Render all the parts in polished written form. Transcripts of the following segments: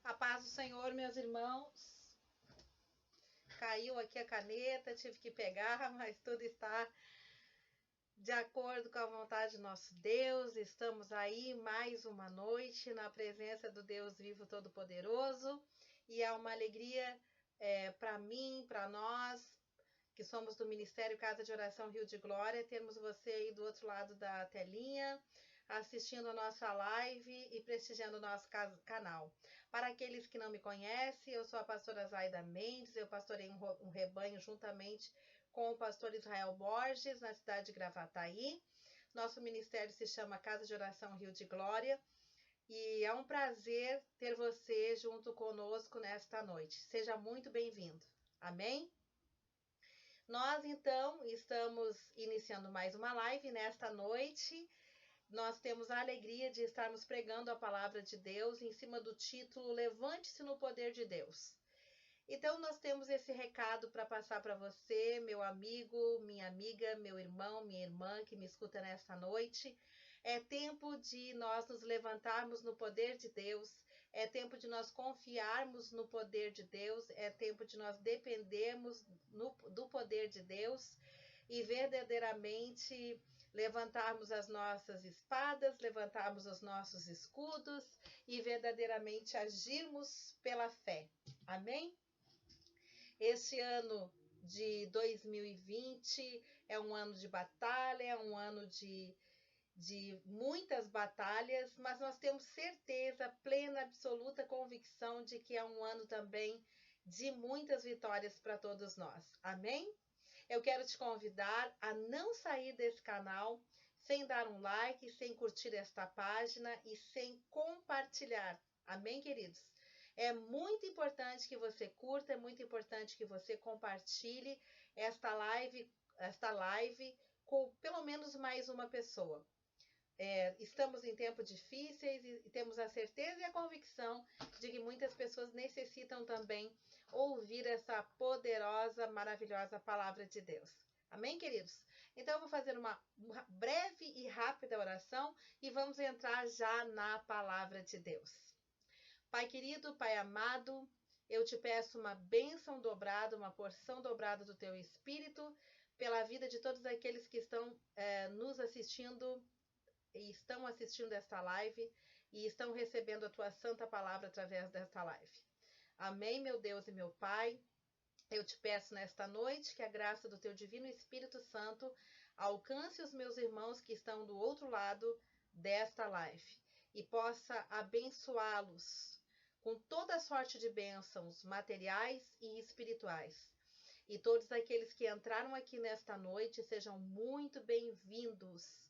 A paz do Senhor, meus irmãos. Caiu aqui a caneta, tive que pegar, mas tudo está de acordo com a vontade do nosso Deus. Estamos aí mais uma noite na presença do Deus vivo todo-poderoso. E é uma alegria para mim, para nós, que somos do Ministério Casa de Oração Rio de Glória, termos você aí do outro lado da telinha, assistindo a nossa live e prestigiando o nosso canal. Para aqueles que não me conhecem, eu sou a pastora Zaida Mendes, eu pastorei um rebanho juntamente com o pastor Israel Borges, na cidade de Gravataí. Nosso ministério se chama Casa de Oração Rio de Glória, e é um prazer ter você junto conosco nesta noite. Seja muito bem-vindo. Amém? Nós, então, estamos iniciando mais uma live nesta noite. Nós temos a alegria de estarmos pregando a palavra de Deus em cima do título Levante-se no Poder de Deus. Então, nós temos esse recado para passar para você, meu amigo, minha amiga, meu irmão, minha irmã que me escuta nesta noite. É tempo de nós nos levantarmos no poder de Deus, é tempo de nós confiarmos no poder de Deus, é tempo de nós dependermos do poder de Deus e verdadeiramente levantarmos as nossas espadas, levantarmos os nossos escudos e verdadeiramente agirmos pela fé. Amém? Este ano de 2020 é um ano de batalha, é um ano de muitas batalhas, mas nós temos certeza, plena, absoluta convicção de que é um ano também de muitas vitórias para todos nós. Amém? Eu quero te convidar a não sair desse canal sem dar um like, sem curtir esta página e sem compartilhar. Amém, queridos? É muito importante que você curta, é muito importante que você compartilhe esta live com pelo menos mais uma pessoa. Estamos em tempos difíceis e temos a certeza e a convicção de que muitas pessoas necessitam também ouvir essa poderosa, maravilhosa palavra de Deus. Amém, queridos? Então, eu vou fazer uma breve e rápida oração e vamos entrar já na palavra de Deus. Pai querido, Pai amado, eu te peço uma bênção dobrada, uma porção dobrada do teu Espírito pela vida de todos aqueles que estão nos assistindo e estão assistindo esta live e estão recebendo a tua santa palavra através desta live. Amém, meu Deus e meu Pai. Eu te peço nesta noite que a graça do teu divino Espírito Santo alcance os meus irmãos que estão do outro lado desta live e possa abençoá-los com toda sorte de bênçãos materiais e espirituais. E todos aqueles que entraram aqui nesta noite sejam muito bem-vindos.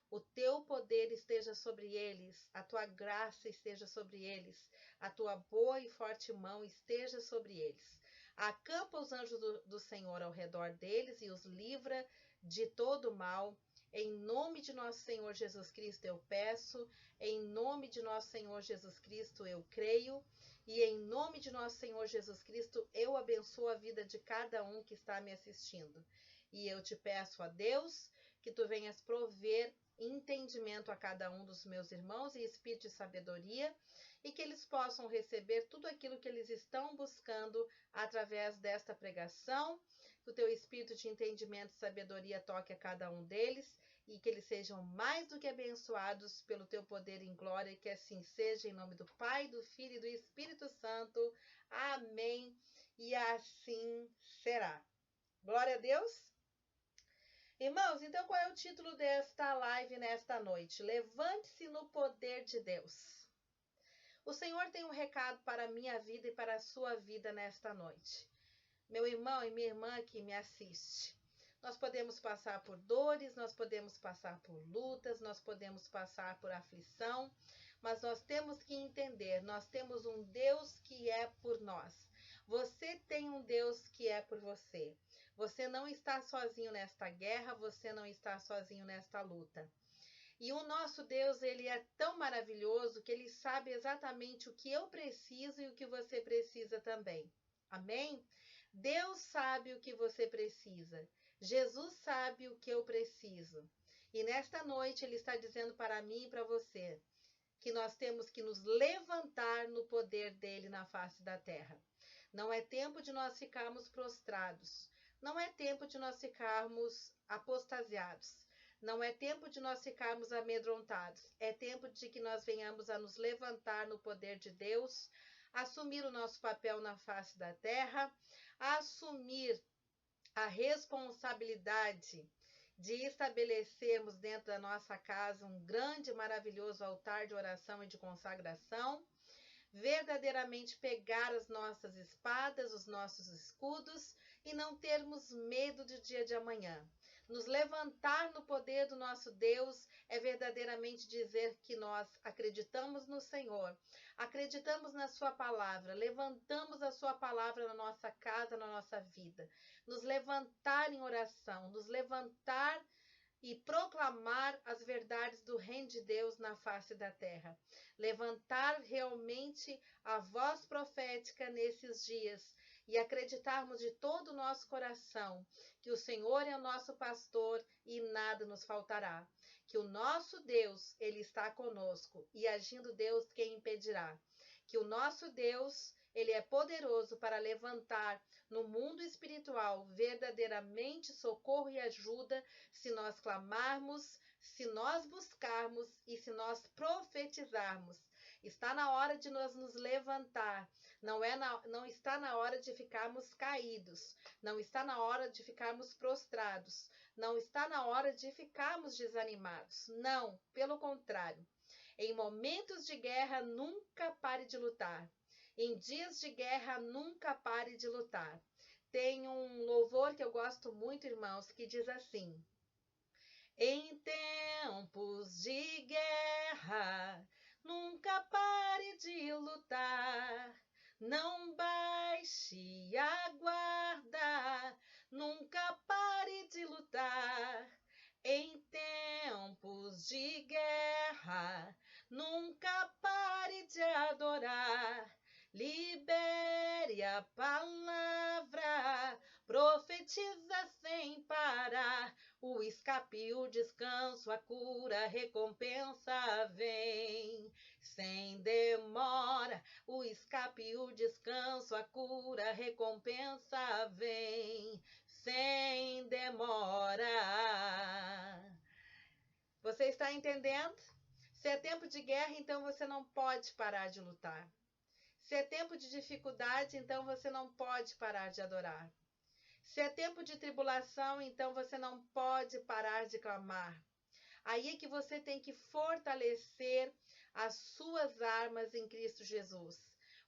O teu poder esteja sobre eles, a tua graça esteja sobre eles, a tua boa e forte mão esteja sobre eles. Acampa os anjos do Senhor ao redor deles e os livra de todo mal. Em nome de nosso Senhor Jesus Cristo eu peço, em nome de nosso Senhor Jesus Cristo eu creio, e em nome de nosso Senhor Jesus Cristo eu abençoo a vida de cada um que está me assistindo. E eu te peço a Deus que tu venhas prover entendimento a cada um dos meus irmãos e espírito de sabedoria, e que eles possam receber tudo aquilo que eles estão buscando através desta pregação, que o teu espírito de entendimento e sabedoria toque a cada um deles, e que eles sejam mais do que abençoados pelo teu poder em glória, e que assim seja, em nome do Pai, do Filho e do Espírito Santo. Amém. E assim será. Glória a Deus. Irmãos, então qual é o título desta live nesta noite? Levante-se no poder de Deus. O Senhor tem um recado para a minha vida e para a sua vida nesta noite. Meu irmão e minha irmã que me assiste. Nós podemos passar por dores, nós podemos passar por lutas, nós podemos passar por aflição, mas nós temos que entender, nós temos um Deus que é por nós. Você tem um Deus que é por você. Você não está sozinho nesta guerra, você não está sozinho nesta luta. E o nosso Deus, ele é tão maravilhoso que ele sabe exatamente o que eu preciso e o que você precisa também. Amém? Deus sabe o que você precisa. Jesus sabe o que eu preciso. E nesta noite ele está dizendo para mim e para você: que nós temos que nos levantar no poder dele na face da terra. Não é tempo de nós ficarmos prostrados. Não é tempo de nós ficarmos apostasiados. Não é tempo de nós ficarmos amedrontados. É tempo de que nós venhamos a nos levantar no poder de Deus, assumir o nosso papel na face da terra, assumir a responsabilidade de estabelecermos dentro da nossa casa um grande e maravilhoso altar de oração e de consagração, verdadeiramente pegar as nossas espadas, os nossos escudos e não termos medo do dia de amanhã. Nos levantar no poder do nosso Deus é verdadeiramente dizer que nós acreditamos no Senhor, acreditamos na sua palavra, levantamos a sua palavra na nossa casa, na nossa vida. Nos levantar em oração, nos levantar e proclamar as verdades do reino de Deus na face da terra. Levantar realmente a voz profética nesses dias e acreditarmos de todo o nosso coração que o Senhor é o nosso pastor e nada nos faltará. Que o nosso Deus, ele está conosco e agindo Deus, quem impedirá? Que o nosso Deus, ele é poderoso para levantar no mundo espiritual verdadeiramente socorro e ajuda se nós clamarmos, se nós buscarmos e se nós profetizarmos. Está na hora de nós nos levantar, não está na hora de ficarmos caídos, não está na hora de ficarmos prostrados, não está na hora de ficarmos desanimados. Não, pelo contrário. Em momentos de guerra, nunca pare de lutar. Em dias de guerra, nunca pare de lutar. Tem um louvor que eu gosto muito, irmãos, que diz assim: em tempos de guerra, nunca pare de lutar. Não baixe a guarda, nunca pare de lutar. Em tempos de guerra, nunca pare de adorar. Libere a palavra, profetiza sem parar. O escape, o descanso, a cura, a recompensa vem. Sem demora, o escape, o descanso, a cura, a recompensa vem. Sem demora. Você está entendendo? Se é tempo de guerra, então você não pode parar de lutar. Se é tempo de dificuldade, então você não pode parar de adorar. Se é tempo de tribulação, então você não pode parar de clamar. Aí é que você tem que fortalecer as suas armas em Cristo Jesus.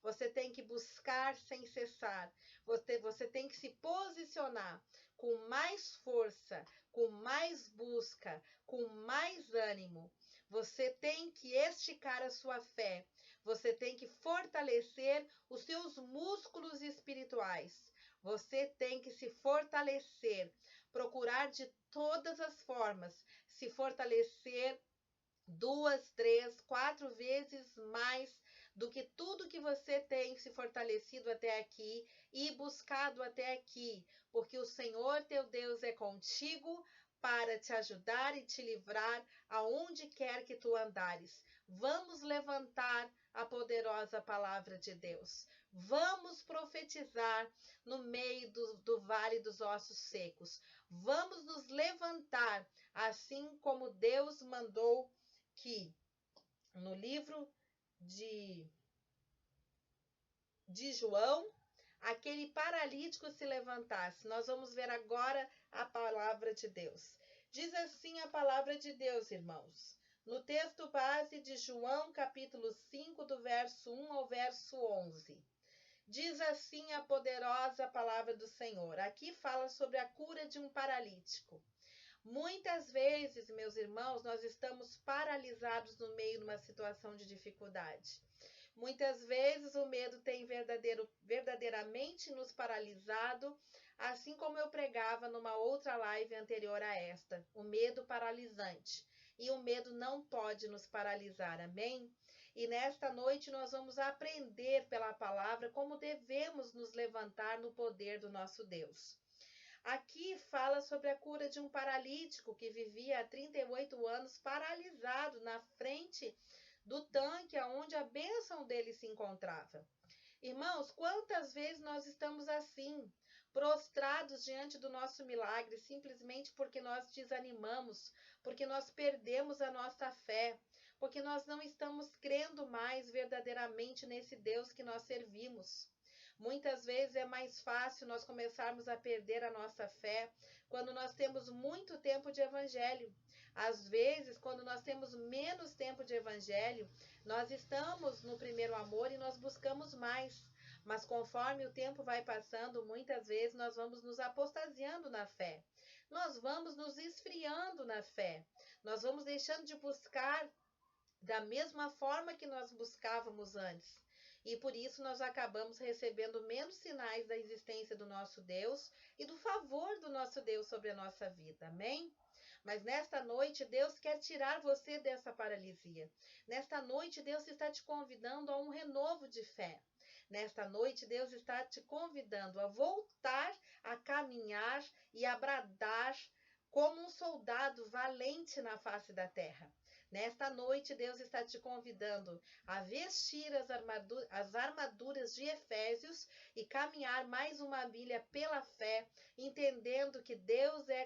Você tem que buscar sem cessar. Você tem que se posicionar com mais força, com mais busca, com mais ânimo. Você tem que esticar a sua fé. Você tem que fortalecer os seus músculos espirituais. Você tem que se fortalecer, procurar de todas as formas se fortalecer 2, 3, 4 vezes mais do que tudo que você tem se fortalecido até aqui e buscado até aqui, porque o Senhor teu Deus é contigo para te ajudar e te livrar aonde quer que tu andares. Vamos levantar a poderosa palavra de Deus. Vamos profetizar no meio do vale dos ossos secos. Vamos nos levantar, assim como Deus mandou que no livro de João, aquele paralítico se levantasse. Nós vamos ver agora a palavra de Deus. Diz assim a palavra de Deus, irmãos. No texto base de João, capítulo 5, do verso 1 ao verso 11. Diz assim a poderosa palavra do Senhor. Aqui fala sobre a cura de um paralítico. Muitas vezes, meus irmãos, nós estamos paralisados no meio de uma situação de dificuldade. Muitas vezes o medo tem verdadeiramente nos paralisado, assim como eu pregava numa outra live anterior a esta, o medo paralisante. E o medo não pode nos paralisar, amém? E nesta noite nós vamos aprender pela palavra como devemos nos levantar no poder do nosso Deus. Aqui fala sobre a cura de um paralítico que vivia há 38 anos paralisado na frente do tanque aonde a bênção dele se encontrava. Irmãos, quantas vezes nós estamos assim, prostrados diante do nosso milagre, simplesmente porque nós desanimamos, porque nós perdemos a nossa fé, porque nós não estamos crendo mais verdadeiramente nesse Deus que nós servimos. Muitas vezes é mais fácil nós começarmos a perder a nossa fé quando nós temos muito tempo de evangelho. Às vezes, quando nós temos menos tempo de evangelho, nós estamos no primeiro amor e nós buscamos mais. Mas conforme o tempo vai passando, muitas vezes nós vamos nos apostasiando na fé. Nós vamos nos esfriando na fé. Nós vamos deixando de buscar da mesma forma que nós buscávamos antes. E por isso nós acabamos recebendo menos sinais da existência do nosso Deus e do favor do nosso Deus sobre a nossa vida. Amém? Mas nesta noite, Deus quer tirar você dessa paralisia. Nesta noite, Deus está te convidando a um renovo de fé. Nesta noite, Deus está te convidando a voltar a caminhar e a bradar como um soldado valente na face da terra. Nesta noite, Deus está te convidando a vestir as armaduras de Efésios e caminhar mais uma milha pela fé, entendendo que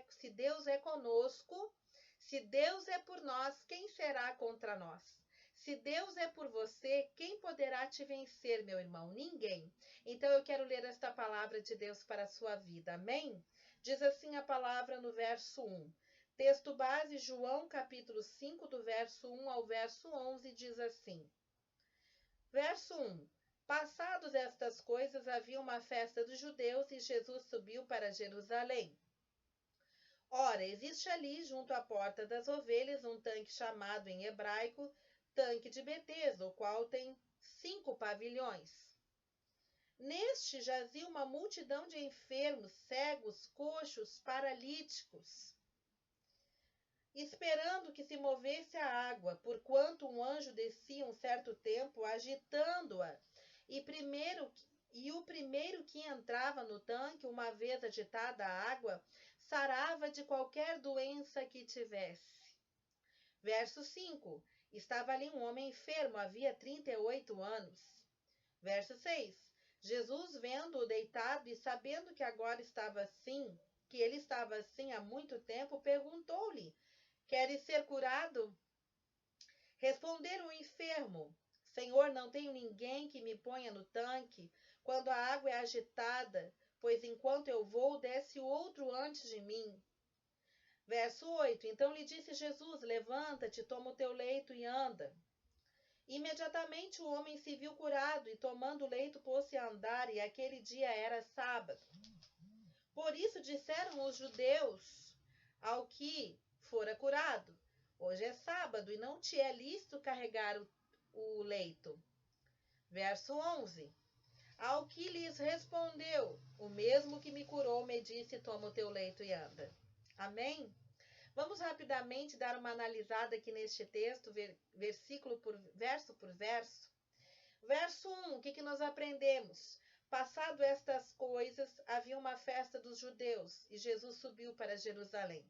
se Deus é conosco, se Deus é por nós, quem será contra nós? Se Deus é por você, quem poderá te vencer, meu irmão? Ninguém. Então eu quero ler esta palavra de Deus para a sua vida. Amém? Diz assim a palavra no verso 1. Texto base, João, capítulo 5, do verso 1 ao verso 11, diz assim. Verso 1. Passados estas coisas, havia uma festa dos judeus e Jesus subiu para Jerusalém. Ora, existe ali, junto à porta das ovelhas, um tanque chamado em hebraico tanque de Betesda, o qual tem 5 pavilhões. Neste jazia uma multidão de enfermos, cegos, coxos, paralíticos, esperando que se movesse a água, porquanto um anjo descia um certo tempo, agitando-a, e o primeiro que entrava no tanque, uma vez agitada a água, sarava de qualquer doença que tivesse. Verso 5. Estava ali um homem enfermo, havia 38 anos. Verso 6. Jesus, vendo-o deitado e sabendo que agora estava assim, que ele estava assim há muito tempo, perguntou-lhe: Queres ser curado? Respondeu o enfermo: Senhor, não tenho ninguém que me ponha no tanque quando a água é agitada, pois enquanto eu vou, desce outro antes de mim. Verso 8. Então lhe disse Jesus: Levanta-te, toma o teu leito e anda. Imediatamente o homem se viu curado e, tomando o leito, pôs-se a andar, e aquele dia era sábado. Por isso disseram os judeus ao que fora curado: Hoje é sábado e não te é lícito carregar o leito. Verso 11. Ao que lhes respondeu: O mesmo que me curou me disse: Toma o teu leito e anda. Amém? Vamos rapidamente dar uma analisada aqui neste texto, versículo por verso. Verso 1, o que nós aprendemos? Passado estas coisas, havia uma festa dos judeus e Jesus subiu para Jerusalém.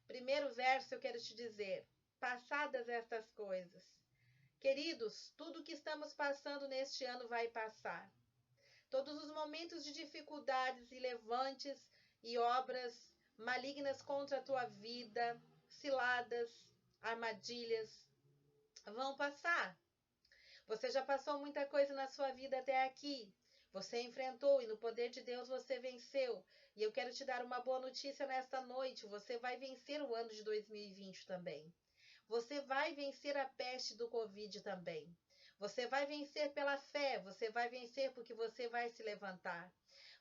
Primeiro verso eu quero te dizer, passadas estas coisas. Queridos, tudo que estamos passando neste ano vai passar. Todos os momentos de dificuldades e levantes e obras malignas contra a tua vida, ciladas, armadilhas, vão passar. Você já passou muita coisa na sua vida até aqui. Você enfrentou e no poder de Deus você venceu. E eu quero te dar uma boa notícia nesta noite. Você vai vencer o ano de 2020 também. Você vai vencer a peste do Covid também. Você vai vencer pela fé. Você vai vencer porque você vai se levantar.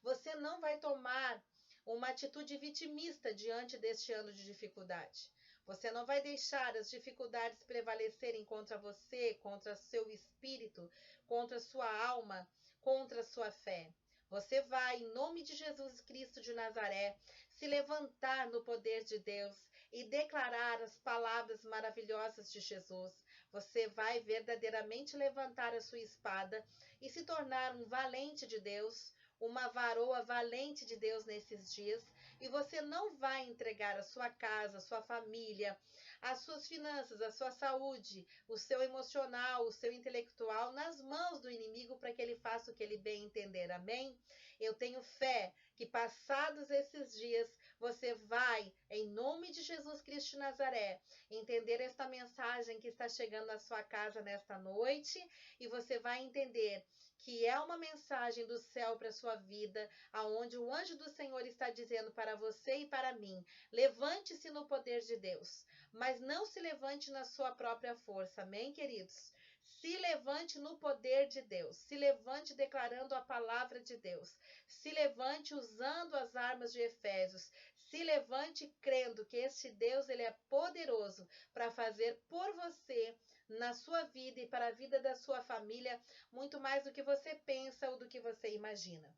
Você não vai tomar uma atitude vitimista diante deste ano de dificuldade. Você não vai deixar as dificuldades prevalecerem contra você, contra seu espírito, contra sua alma, contra sua fé. Você vai, em nome de Jesus Cristo de Nazaré, se levantar no poder de Deus e declarar as palavras maravilhosas de Jesus. Você vai verdadeiramente levantar a sua espada e se tornar um valente de Deus, uma varoa valente de Deus nesses dias, e você não vai entregar a sua casa, a sua família, as suas finanças, a sua saúde, o seu emocional, o seu intelectual nas mãos do inimigo para que ele faça o que ele bem entender. Amém? Eu tenho fé que passados esses dias você vai, em nome de Jesus Cristo de Nazaré, entender esta mensagem que está chegando na sua casa nesta noite e você vai entender que é uma mensagem do céu para a sua vida, aonde o anjo do Senhor está dizendo para você e para mim: levante-se no poder de Deus, mas não se levante na sua própria força. Amém, queridos? Se levante no poder de Deus, se levante declarando a palavra de Deus, se levante usando as armas de Efésios, se levante crendo que este Deus ele é poderoso para fazer por você, na sua vida e para a vida da sua família, muito mais do que você pensa ou do que você imagina.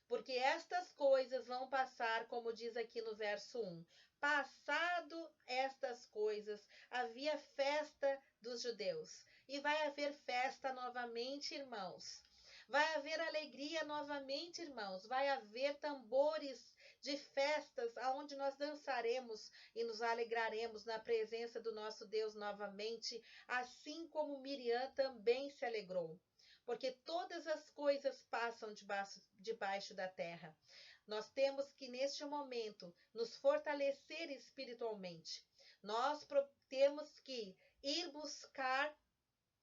Porque estas coisas vão passar, como diz aqui no verso 1. Passado estas coisas, havia festa dos judeus. E vai haver festa novamente, irmãos. Vai haver alegria novamente, irmãos. Vai haver tambores de festas, aonde nós dançaremos e nos alegraremos na presença do nosso Deus novamente, assim como Miriam também se alegrou. Porque todas as coisas passam debaixo da terra. Nós temos que, neste momento, nos fortalecer espiritualmente. Nós temos que ir buscar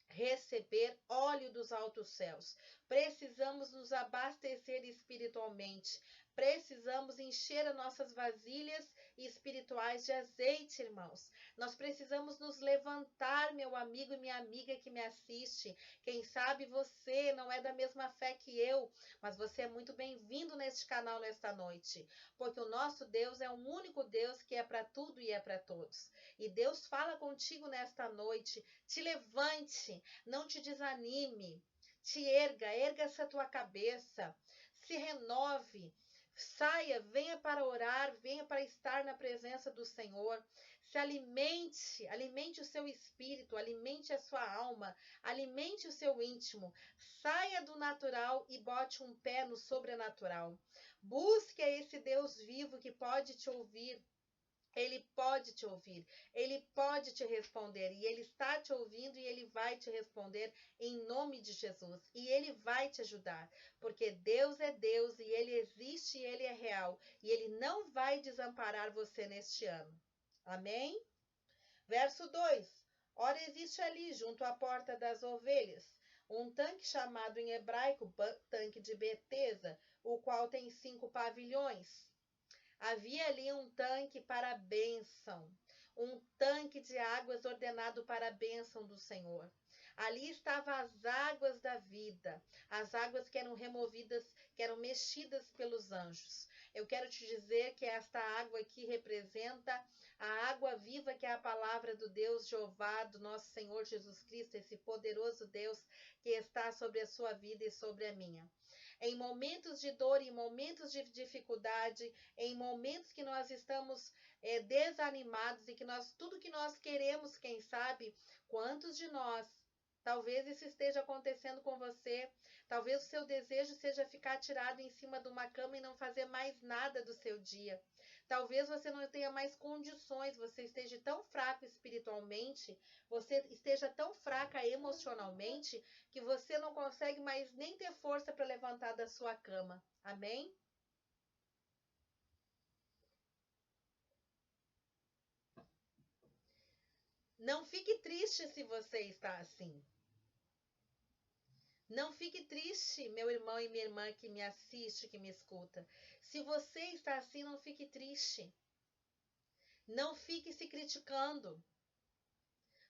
receber óleo dos altos céus. Precisamos nos abastecer espiritualmente. Precisamos encher as nossas vasilhas espirituais de azeite, irmãos. Nós precisamos nos levantar, meu amigo e minha amiga que me assiste. Quem sabe você não é da mesma fé que eu, mas você é muito bem-vindo neste canal nesta noite, porque o nosso Deus é o único Deus que é para tudo e é para todos. E Deus fala contigo nesta noite. Te levante, não te desanime, te erga essa tua cabeça, se renove, saia, venha para orar, venha para estar na presença do Senhor, se alimente o seu espírito, alimente a sua alma, alimente o seu íntimo, saia do natural e bote um pé no sobrenatural. Busque esse Deus vivo que pode te ouvir. Ele pode te ouvir, ele pode te responder, e ele está te ouvindo e ele vai te responder em nome de Jesus. E ele vai te ajudar, porque Deus é Deus e ele existe e ele é real, e ele não vai desamparar você neste ano. Amém? Verso 2. Ora, existe ali, junto à porta das ovelhas, um tanque chamado em hebraico tanque de Betesda, o qual tem 5 pavilhões. Havia ali um tanque para a bênção, um tanque de águas ordenado para a bênção do Senhor. Ali estavam as águas da vida, as águas que eram removidas, que eram mexidas pelos anjos. Eu quero te dizer que esta água aqui representa a água viva, que é a palavra do Deus Jeová, do nosso Senhor Jesus Cristo, esse poderoso Deus que está sobre a sua vida e sobre a minha. Em momentos de dor, em momentos de dificuldade, em momentos que nós estamos desanimados e que tudo que nós queremos, quem sabe, quantos de nós, talvez isso esteja acontecendo com você, talvez o seu desejo seja ficar tirado em cima de uma cama e não fazer mais nada do seu dia. Talvez você não tenha mais condições, você esteja tão fraco espiritualmente, você esteja tão fraca emocionalmente, que você não consegue mais nem ter força para levantar da sua cama. Amém? Não fique triste se você está assim. Não fique triste, meu irmão e minha irmã que me assiste, que me escuta. Se você está assim, não fique triste. Não fique se criticando.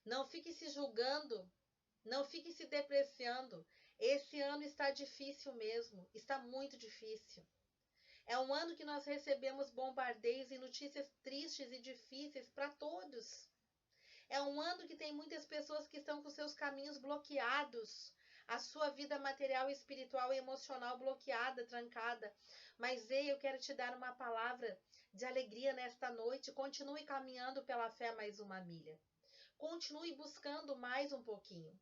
Não fique se julgando. Não fique se depreciando. Esse ano está difícil mesmo. Está muito difícil. É um ano que nós recebemos bombardeios e notícias tristes e difíceis para todos. É um ano que tem muitas pessoas que estão com seus caminhos bloqueados, a sua vida material, espiritual e emocional bloqueada, trancada. Mas ei, eu quero te dar uma palavra de alegria nesta noite. Continue caminhando pela fé mais uma milha. Continue buscando mais um pouquinho.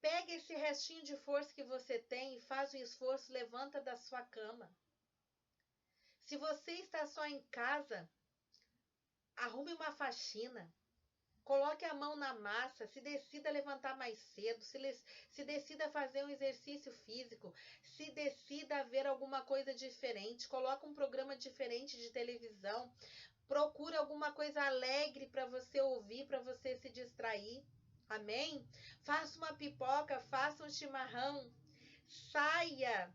Pegue esse restinho de força que você tem e faz o esforço, levanta da sua cama. Se você está só em casa, arrume uma faxina. Coloque a mão na massa, se decida a levantar mais cedo, se decida a fazer um exercício físico, se decida a ver alguma coisa diferente, coloque um programa diferente de televisão, procure alguma coisa alegre para você ouvir, para você se distrair. Amém? Faça uma pipoca, faça um chimarrão, saia.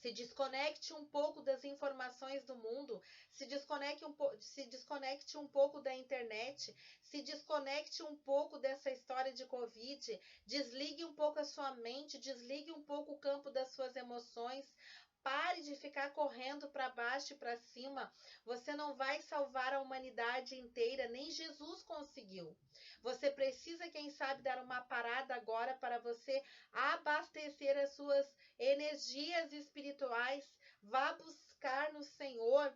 Se desconecte um pouco das informações do mundo, se desconecte um pouco da internet, se desconecte um pouco dessa história de Covid, desligue um pouco a sua mente, desligue um pouco o campo das suas emoções. Pare de ficar correndo para baixo e para cima. Você não vai salvar a humanidade inteira, nem Jesus conseguiu. Você precisa, quem sabe, dar uma parada agora para você abastecer as suas energias espirituais. Vá buscar no Senhor.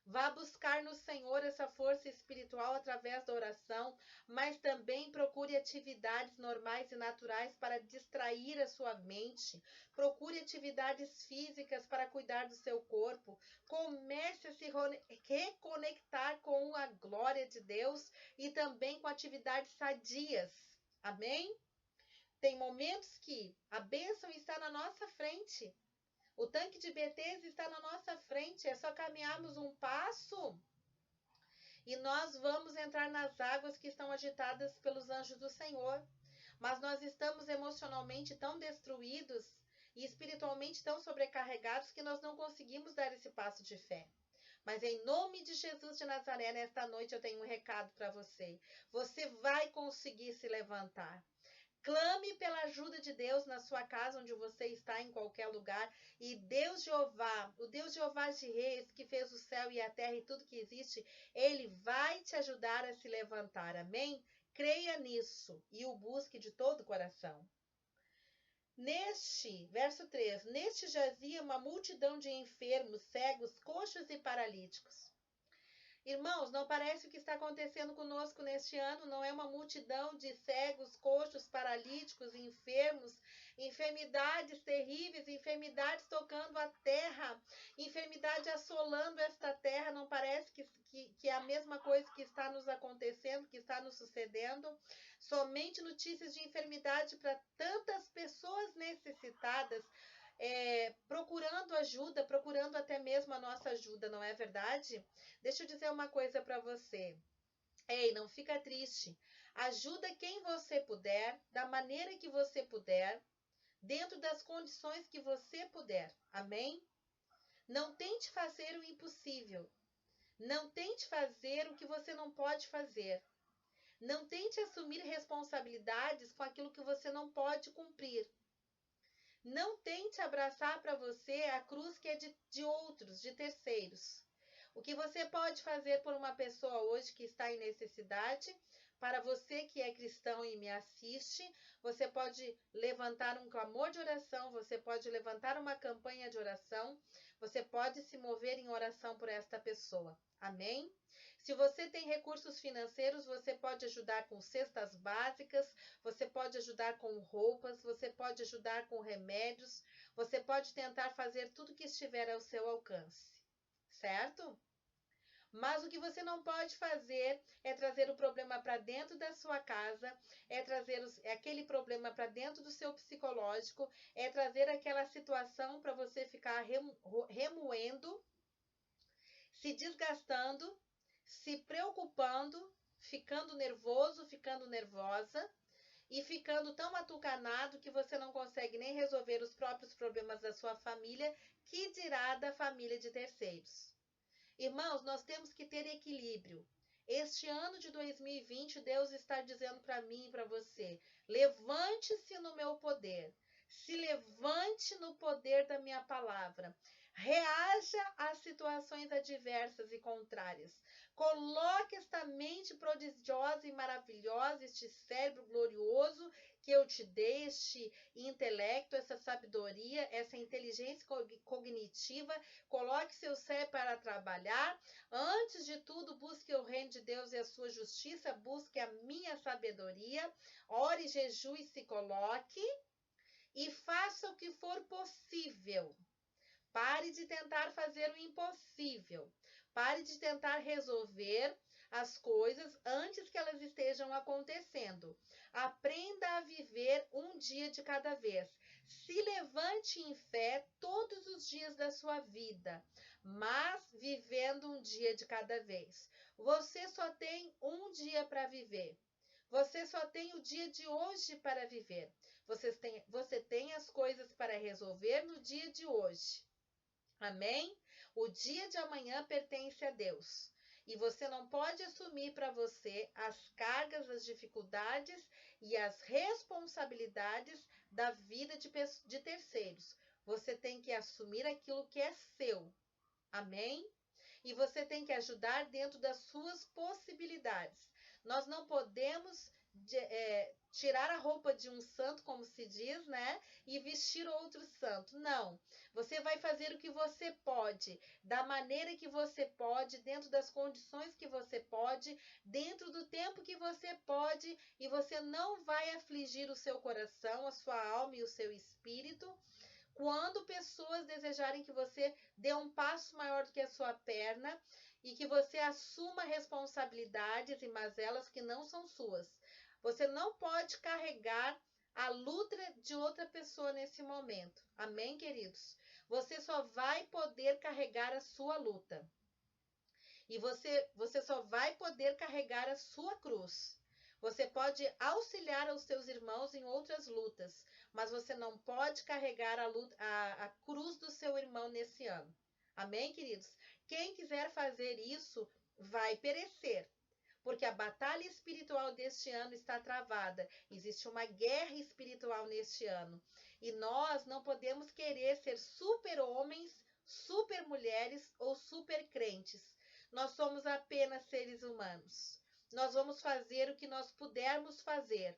Vá buscar no Senhor essa força espiritual através da oração, mas também procure atividades normais e naturais para distrair a sua mente. Procure atividades físicas para cuidar do seu corpo. Comece a se reconectar com a glória de Deus e também com atividades sadias. Amém? Tem momentos que a bênção está na nossa frente. O tanque de Betesda está na nossa frente, é só caminharmos um passo e nós vamos entrar nas águas que estão agitadas pelos anjos do Senhor. Mas nós estamos emocionalmente tão destruídos e espiritualmente tão sobrecarregados que nós não conseguimos dar esse passo de fé. Mas em nome de Jesus de Nazaré, nesta noite eu tenho um recado para você. Você vai conseguir se levantar. Clame pela ajuda de Deus na sua casa, onde você está, em qualquer lugar. E Deus Jeová, o Deus Jeová de Reis, que fez o céu e a terra e tudo que existe, Ele vai te ajudar a se levantar. Amém? Creia nisso e o busque de todo o coração. Verso 3, neste jazia uma multidão de enfermos, cegos, coxos e paralíticos. Irmãos, não parece o que está acontecendo conosco neste ano? Não é uma multidão de cegos, coxos, paralíticos, enfermos, enfermidades terríveis, enfermidades tocando a terra, enfermidade assolando esta terra. Não parece que é a mesma coisa que está nos acontecendo, que está nos sucedendo? Somente notícias de enfermidade para tantas pessoas necessitadas, procurando ajuda, procurando até mesmo a nossa ajuda, não é verdade? Deixa eu dizer uma coisa para você. Ei, não fica triste. Ajuda quem você puder, da maneira que você puder, dentro das condições que você puder. Amém? Não tente fazer o impossível. Não tente fazer o que você não pode fazer. Não tente assumir responsabilidades com aquilo que você não pode cumprir. Não tente abraçar para você a cruz que é de outros, de terceiros. O que você pode fazer por uma pessoa hoje que está em necessidade, para você que é cristão e me assiste, você pode levantar um clamor de oração, você pode levantar uma campanha de oração, você pode se mover em oração por esta pessoa. Amém? Se você tem recursos financeiros, você pode ajudar com cestas básicas, você pode ajudar com roupas, você pode ajudar com remédios, você pode tentar fazer tudo que estiver ao seu alcance, certo? Mas o que você não pode fazer é trazer o problema para dentro da sua casa, é trazer aquele problema para dentro do seu psicológico, é trazer aquela situação para você ficar remoendo, se desgastando, se preocupando, ficando nervoso, ficando nervosa e ficando tão atucanado que você não consegue nem resolver os próprios problemas da sua família, que dirá da família de terceiros. Irmãos, nós temos que ter equilíbrio. Este ano de 2020, Deus está dizendo para mim e para você: levante-se no meu poder, se levante no poder da minha palavra. Reaja às situações adversas e contrárias. Coloque esta mente prodigiosa e maravilhosa, este cérebro glorioso que eu te dei, este intelecto, essa sabedoria, essa inteligência cognitiva. Coloque seu cérebro para trabalhar. Antes de tudo, busque o reino de Deus e a sua justiça. Busque a minha sabedoria. Ore, jejue e se coloque. E faça o que for possível. Pare de tentar fazer o impossível. Pare de tentar resolver as coisas antes que elas estejam acontecendo. Aprenda a viver um dia de cada vez. Se levante em fé todos os dias da sua vida, mas vivendo um dia de cada vez. Você só tem um dia para viver. Você só tem o dia de hoje para viver. Você tem as coisas para resolver no dia de hoje. Amém? O dia de amanhã pertence a Deus. E você não pode assumir para você as cargas, as dificuldades e as responsabilidades da vida de terceiros. Você tem que assumir aquilo que é seu. Amém? E você tem que ajudar dentro das suas possibilidades. Nós não podemos tirar a roupa de um santo, como se diz, né? E vestir outro santo. Não. Você vai fazer o que você pode, da maneira que você pode, dentro das condições que você pode, dentro do tempo que você pode, e você não vai afligir o seu coração, a sua alma e o seu espírito, quando pessoas desejarem que você dê um passo maior do que a sua perna e que você assuma responsabilidades e mazelas que não são suas. Você não pode carregar a luta de outra pessoa nesse momento. Amém, queridos? Você só vai poder carregar a sua luta. E você só vai poder carregar a sua cruz. Você pode auxiliar os seus irmãos em outras lutas, mas você não pode carregar a cruz do seu irmão nesse ano. Amém, queridos? Quem quiser fazer isso vai perecer, porque a batalha espiritual deste ano está travada. Existe uma guerra espiritual neste ano. E nós não podemos querer ser super-homens, super-mulheres ou super-crentes. Nós somos apenas seres humanos. Nós vamos fazer o que nós pudermos fazer.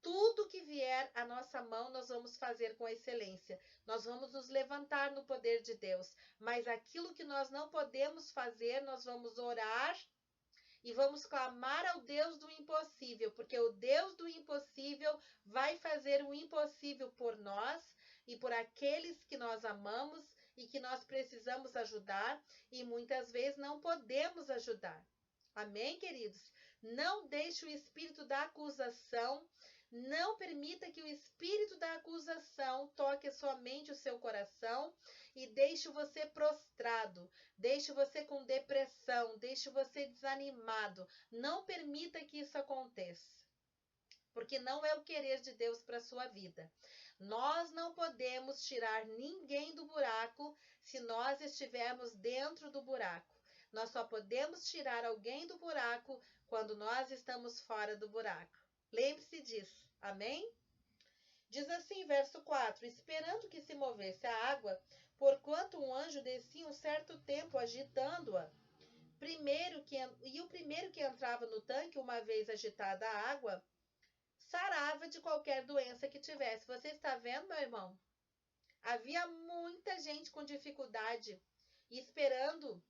Tudo que vier à nossa mão, nós vamos fazer com excelência. Nós vamos nos levantar no poder de Deus. Mas aquilo que nós não podemos fazer, nós vamos orar e vamos clamar ao Deus do impossível, porque o Deus do impossível vai fazer o impossível por nós e por aqueles que nós amamos e que nós precisamos ajudar e muitas vezes não podemos ajudar. Amém, queridos? Não deixe o espírito da acusação, não permita que o espírito da acusação toque a sua mente, o seu coração e deixe você prostrado, deixe você com depressão, deixe você desanimado. Não permita que isso aconteça, porque não é o querer de Deus para a sua vida. Nós não podemos tirar ninguém do buraco se nós estivermos dentro do buraco. Nós só podemos tirar alguém do buraco quando nós estamos fora do buraco. Lembre-se disso, amém? Diz assim, verso 4, esperando que se movesse a água, porquanto um anjo descia um certo tempo agitando-a. O primeiro que entrava no tanque, uma vez agitada a água, sarava de qualquer doença que tivesse. Você está vendo, meu irmão? Havia muita gente com dificuldade, esperando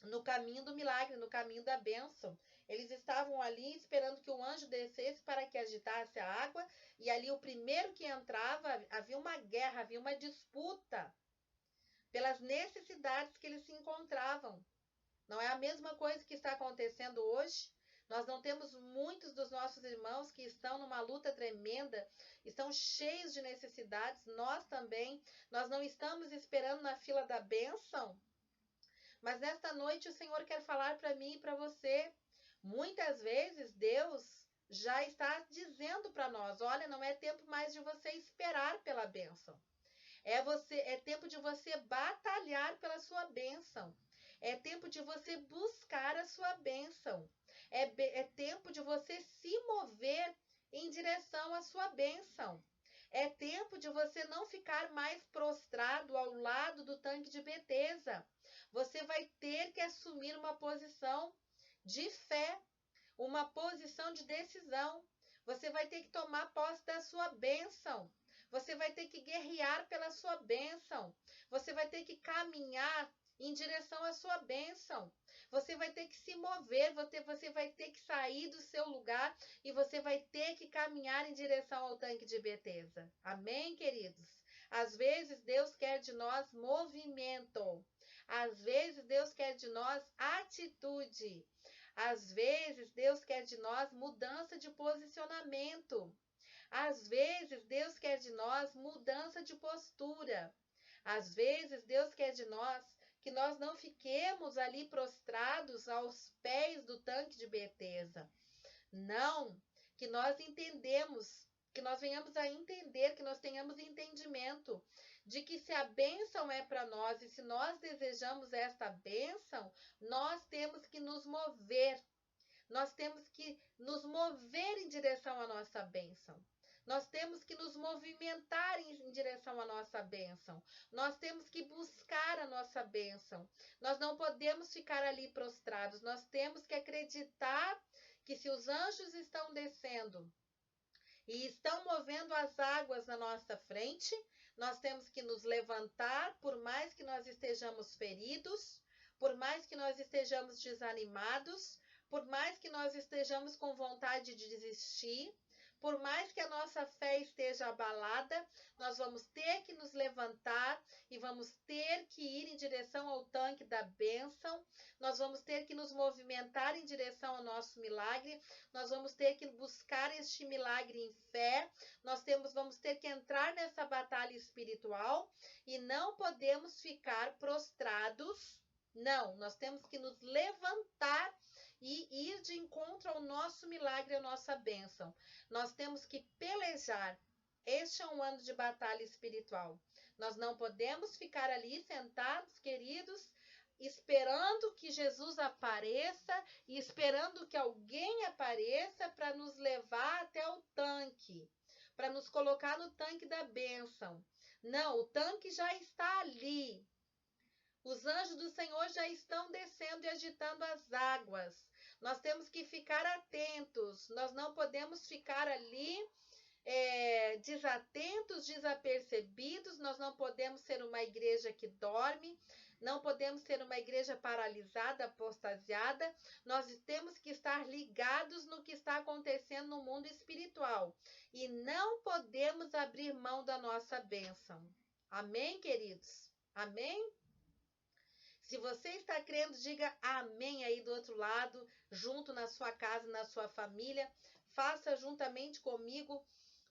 no caminho do milagre, no caminho da bênção. Eles estavam ali esperando que o anjo descesse para que agitasse a água, e ali o primeiro que entrava, havia uma guerra, havia uma disputa pelas necessidades que eles se encontravam. Não é a mesma coisa que está acontecendo hoje? Nós não temos muitos dos nossos irmãos que estão numa luta tremenda, estão cheios de necessidades, nós também. Nós não estamos esperando na fila da bênção? Mas nesta noite o Senhor quer falar para mim e para você. Muitas vezes Deus já está dizendo para nós, olha, não é tempo mais de você esperar pela bênção. É tempo de você batalhar pela sua bênção. É tempo de você buscar a sua bênção. É tempo de você se mover em direção à sua bênção. É tempo de você não ficar mais prostrado ao lado do tanque de Betesda. Você vai ter que assumir uma posição de fé, uma posição de decisão. Você vai ter que tomar posse da sua bênção. Você vai ter que guerrear pela sua bênção. Você vai ter que caminhar em direção à sua bênção. Você vai ter que se mover, você vai ter que sair do seu lugar e você vai ter que caminhar em direção ao tanque de Betesda. Amém, queridos? Às vezes Deus quer de nós movimento. Às vezes Deus quer de nós atitude. Às vezes, Deus quer de nós mudança de posicionamento. Às vezes, Deus quer de nós mudança de postura. Às vezes, Deus quer de nós que nós não fiquemos ali prostrados aos pés do tanque de Betesda. Não, que nós entendemos, que nós venhamos a entender, que nós tenhamos entendimento de que se a bênção é para nós e se nós desejamos esta bênção, nós temos que nos mover. Nós temos que nos mover em direção à nossa bênção. Nós temos que nos movimentar em direção à nossa bênção. Nós temos que buscar a nossa bênção. Nós não podemos ficar ali prostrados. Nós temos que acreditar que se os anjos estão descendo e estão movendo as águas na nossa frente, nós temos que nos levantar, por mais que nós estejamos feridos, por mais que nós estejamos desanimados, por mais que nós estejamos com vontade de desistir, por mais que a nossa fé esteja abalada, nós vamos ter que nos levantar e vamos ter que ir em direção ao tanque da bênção, nós vamos ter que nos movimentar em direção ao nosso milagre, nós vamos ter que buscar este milagre em fé, vamos ter que entrar nessa batalha espiritual e não podemos ficar prostrados. Não, nós temos que nos levantar e ir de encontro ao nosso milagre, à nossa bênção. Nós temos que pelejar. Este é um ano de batalha espiritual. Nós não podemos ficar ali sentados, queridos, esperando que Jesus apareça e esperando que alguém apareça para nos levar até o tanque, para nos colocar no tanque da bênção. Não, o tanque já está ali. Os anjos do Senhor já estão descendo e agitando as águas. Nós temos que ficar atentos. Nós não podemos ficar ali desatentos, desapercebidos. Nós não podemos ser uma igreja que dorme. Não podemos ser uma igreja paralisada, apostasiada. Nós temos que estar ligados no que está acontecendo no mundo espiritual. E não podemos abrir mão da nossa bênção. Amém, queridos? Amém? Se você está crendo, diga amém aí do outro lado, junto na sua casa, na sua família. Faça juntamente comigo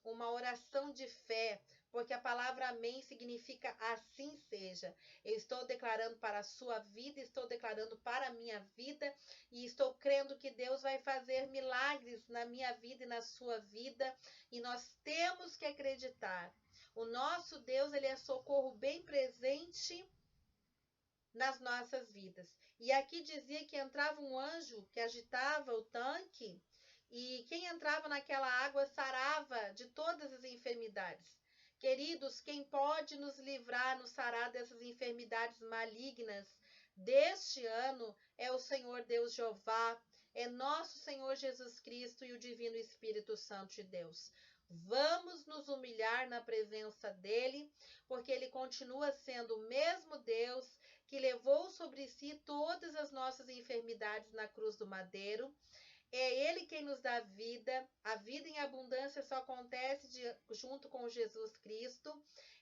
uma oração de fé, porque a palavra amém significa assim seja. Eu estou declarando para a sua vida, estou declarando para a minha vida e estou crendo que Deus vai fazer milagres na minha vida e na sua vida e nós temos que acreditar. O nosso Deus, ele é socorro bem presente nas nossas vidas. E aqui dizia que entrava um anjo que agitava o tanque e quem entrava naquela água sarava de todas as enfermidades. Queridos, quem pode nos livrar, nos sarar dessas enfermidades malignas deste ano é o Senhor Deus Jeová, é nosso Senhor Jesus Cristo e o Divino Espírito Santo de Deus. Vamos nos humilhar na presença dele, porque ele continua sendo o mesmo Deus que levou sobre si todas as nossas enfermidades na cruz do madeiro. É ele quem nos dá vida. A vida em abundância só acontece junto com Jesus Cristo.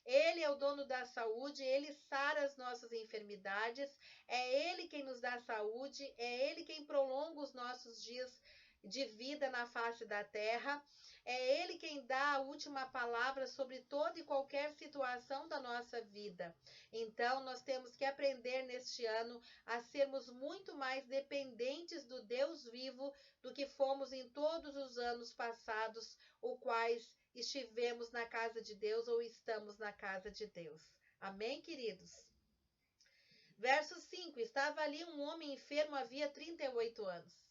Ele é o dono da saúde, ele sara as nossas enfermidades. É ele quem nos dá saúde, é ele quem prolonga os nossos dias de vida na face da terra. É ele quem dá a última palavra sobre toda e qualquer situação da nossa vida. Então, nós temos que aprender neste ano a sermos muito mais dependentes do Deus vivo do que fomos em todos os anos passados, os quais estivemos na casa de Deus ou estamos na casa de Deus. Amém, queridos? Verso 5. Estava ali um homem enfermo havia 38 anos.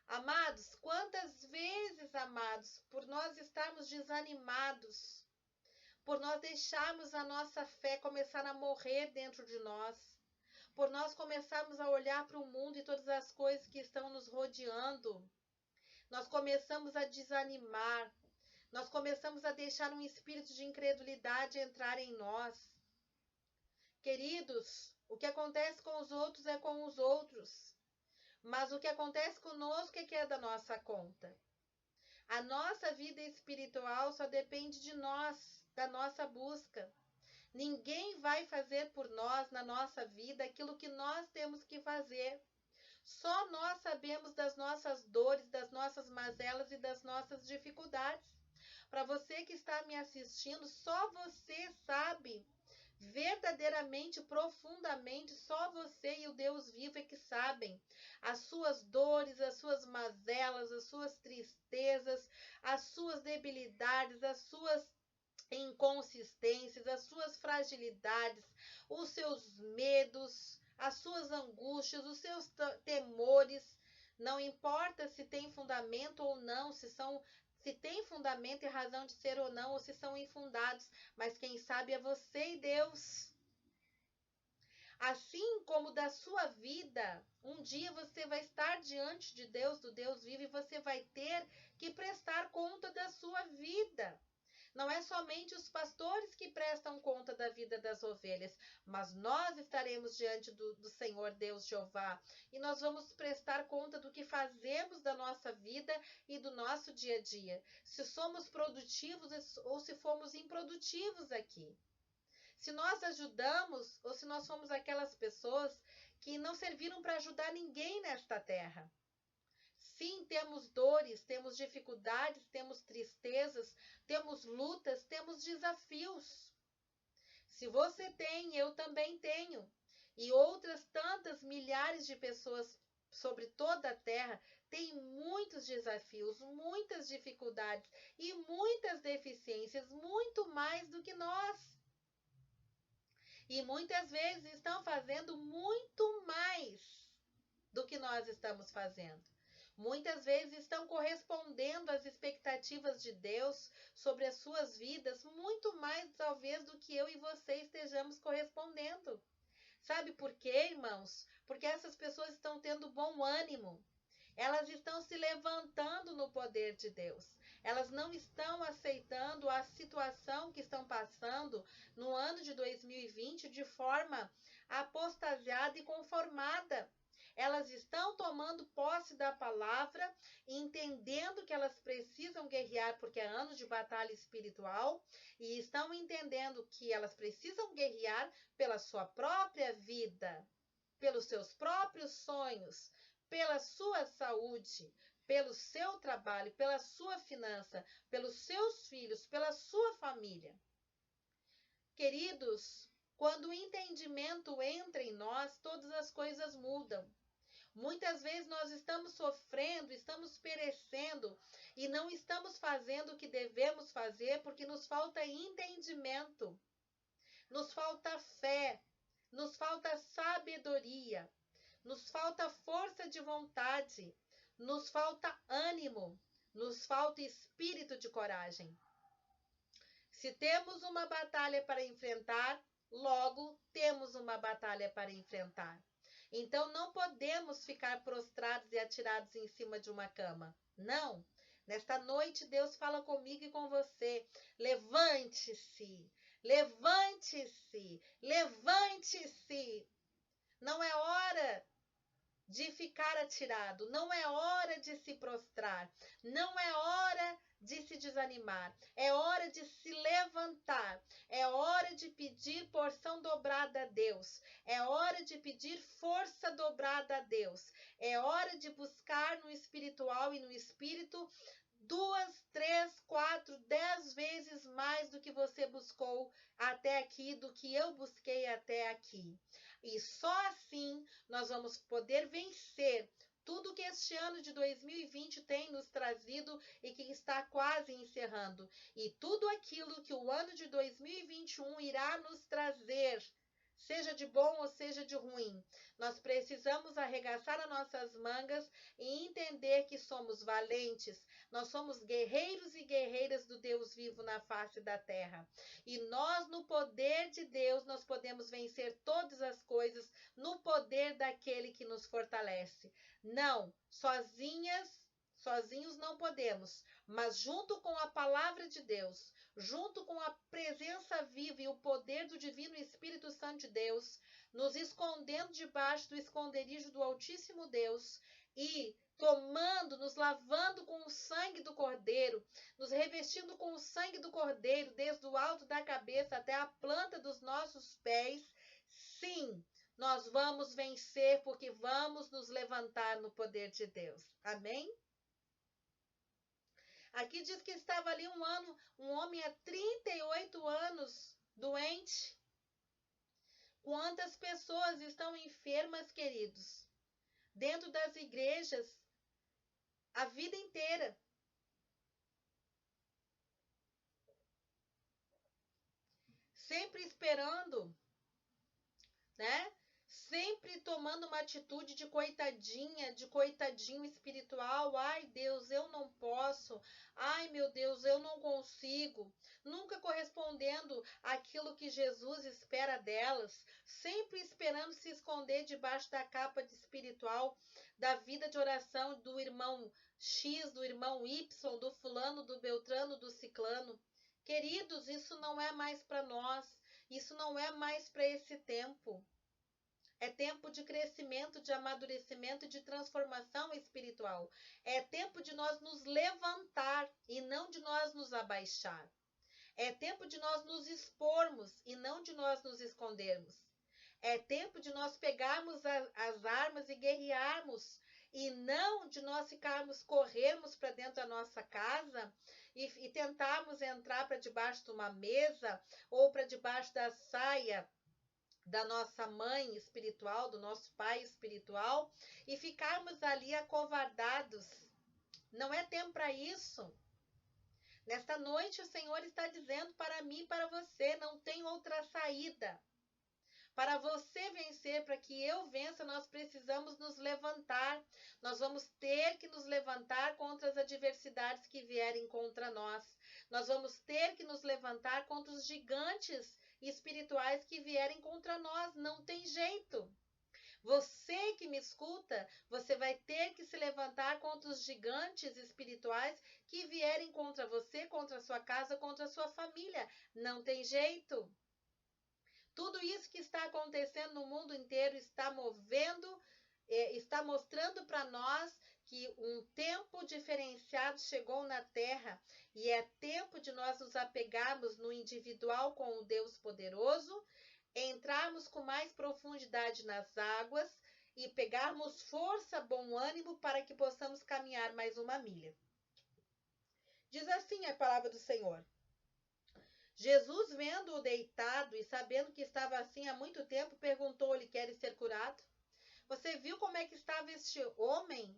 Amados, quantas vezes, amados, por nós estarmos desanimados, por nós deixarmos a nossa fé começar a morrer dentro de nós, por nós começarmos a olhar para o mundo e todas as coisas que estão nos rodeando, nós começamos a desanimar, nós começamos a deixar um espírito de incredulidade entrar em nós. Queridos, o que acontece com os outros é com os outros. Mas o que acontece conosco é que é da nossa conta. A nossa vida espiritual só depende de nós, da nossa busca. Ninguém vai fazer por nós, na nossa vida, aquilo que nós temos que fazer. Só nós sabemos das nossas dores, das nossas mazelas e das nossas dificuldades. Para você que está me assistindo, só você sabe verdadeiramente, profundamente, só você e o Deus vivo é que sabem as suas dores, as suas mazelas, as suas tristezas, as suas debilidades, as suas inconsistências, as suas fragilidades, os seus medos, as suas angústias, os seus temores. Não importa se tem fundamento ou não, se tem fundamento e razão de ser ou não, ou se são infundados, mas quem sabe é você e Deus. Assim como da sua vida, um dia você vai estar diante de Deus, do Deus vivo, e você vai ter que prestar conta da sua vida. Não é somente os pastores que prestam conta da vida das ovelhas, mas nós estaremos diante do Senhor Deus Jeová e nós vamos prestar conta do que fazemos da nossa vida e do nosso dia a dia. Se somos produtivos ou se fomos improdutivos aqui. Se nós ajudamos ou se nós somos aquelas pessoas que não serviram para ajudar ninguém nesta terra. Sim, temos dores, temos dificuldades, temos tristezas, temos lutas, temos desafios. Se você tem, eu também tenho. E outras tantas milhares de pessoas sobre toda a terra têm muitos desafios, muitas dificuldades e muitas deficiências, muito mais do que nós. E muitas vezes estão fazendo muito mais do que nós estamos fazendo. Muitas vezes estão correspondendo às expectativas de Deus sobre as suas vidas, muito mais talvez do que eu e você estejamos correspondendo. Sabe por quê, irmãos? Porque essas pessoas estão tendo bom ânimo. Elas estão se levantando no poder de Deus. Elas não estão aceitando a situação que estão passando no ano de 2020 de forma apostasiada e conformada. Elas estão tomando posse da palavra, entendendo que elas precisam guerrear porque é ano de batalha espiritual e estão entendendo que elas precisam guerrear pela sua própria vida, pelos seus próprios sonhos, pela sua saúde, pelo seu trabalho, pela sua finança, pelos seus filhos, pela sua família. Queridos, quando o entendimento entra em nós, todas as coisas mudam. Muitas vezes nós estamos sofrendo, estamos perecendo e não estamos fazendo o que devemos fazer porque nos falta entendimento, nos falta fé, nos falta sabedoria, nos falta força de vontade, nos falta ânimo, nos falta espírito de coragem. Se temos uma batalha para enfrentar, logo temos uma batalha para enfrentar. Então não podemos ficar prostrados e atirados em cima de uma cama. Não. Nesta noite Deus fala comigo e com você. Levante-se, levante-se, levante-se. Não é hora de ficar atirado, não é hora de se prostrar, não é hora de se desanimar, é hora de se levantar, é hora de pedir porção dobrada a Deus, é hora de pedir força dobrada a Deus, é hora de buscar no espiritual e no espírito 2, 3, 4, 10 vezes mais do que você buscou até aqui, do que eu busquei até aqui. E só assim nós vamos poder vencer tudo que este ano de 2020 tem nos trazido e que está quase encerrando. E tudo aquilo que o ano de 2021 irá nos trazer, seja de bom ou seja de ruim. Nós precisamos arregaçar as nossas mangas e entender que somos valentes. Nós somos guerreiros e guerreiras do Deus vivo na face da terra. E nós, no poder de Deus, nós podemos vencer todas as coisas no poder daquele que nos fortalece. Não, sozinhos não podemos, mas junto com a palavra de Deus, junto com a presença viva e o poder do Divino Espírito Santo de Deus, nos escondendo debaixo do esconderijo do Altíssimo Deus e nos lavando com o sangue do Cordeiro, nos revestindo com o sangue do Cordeiro, desde o alto da cabeça até a planta dos nossos pés. Sim, Nós vamos vencer porque vamos nos levantar no poder de Deus. Amém? Aqui diz que estava ali um homem há 38 anos doente. Quantas pessoas estão enfermas, queridos, dentro das igrejas a vida inteira? Sempre esperando, né? Sempre tomando uma atitude de coitadinha, de coitadinho espiritual. Ai, Deus, eu não posso. Ai, meu Deus, eu não consigo. Nunca correspondendo àquilo que Jesus espera delas. Sempre esperando se esconder debaixo da capa de espiritual, da vida de oração do irmão X, do irmão Y, do fulano, do beltrano, do ciclano. Queridos, isso não é mais para nós. Isso não é mais para esse tempo. É tempo de crescimento, de amadurecimento e de transformação espiritual. É tempo de nós nos levantar e não de nós nos abaixar. É tempo de nós nos expormos e não de nós nos escondermos. É tempo de nós pegarmos as armas e guerrearmos e não de nós corrermos para dentro da nossa casa e tentarmos entrar para debaixo de uma mesa ou para debaixo da saia da nossa mãe espiritual, do nosso pai espiritual, e ficarmos ali acovardados. Não é tempo para isso. Nesta noite o Senhor está dizendo para mim e para você, não tem outra saída. Para você vencer, para que eu vença, nós precisamos nos levantar. Nós vamos ter que nos levantar contra as adversidades que vierem contra nós. Nós vamos ter que nos levantar contra os gigantes espirituais que vierem contra nós. Não tem jeito. Você que me escuta, você vai ter que se levantar contra os gigantes espirituais que vierem contra você, contra a sua casa, contra a sua família. Não tem jeito. Tudo isso que está acontecendo no mundo inteiro está está mostrando para nós que um tempo diferenciado chegou na Terra e é tempo de nós nos apegarmos no individual com o Deus poderoso, entrarmos com mais profundidade nas águas e pegarmos força, bom ânimo para que possamos caminhar mais uma milha. Diz assim a palavra do Senhor. Jesus, vendo-o deitado e sabendo que estava assim há muito tempo, perguntou-lhe: queres ser curado? Você viu como é que estava este homem?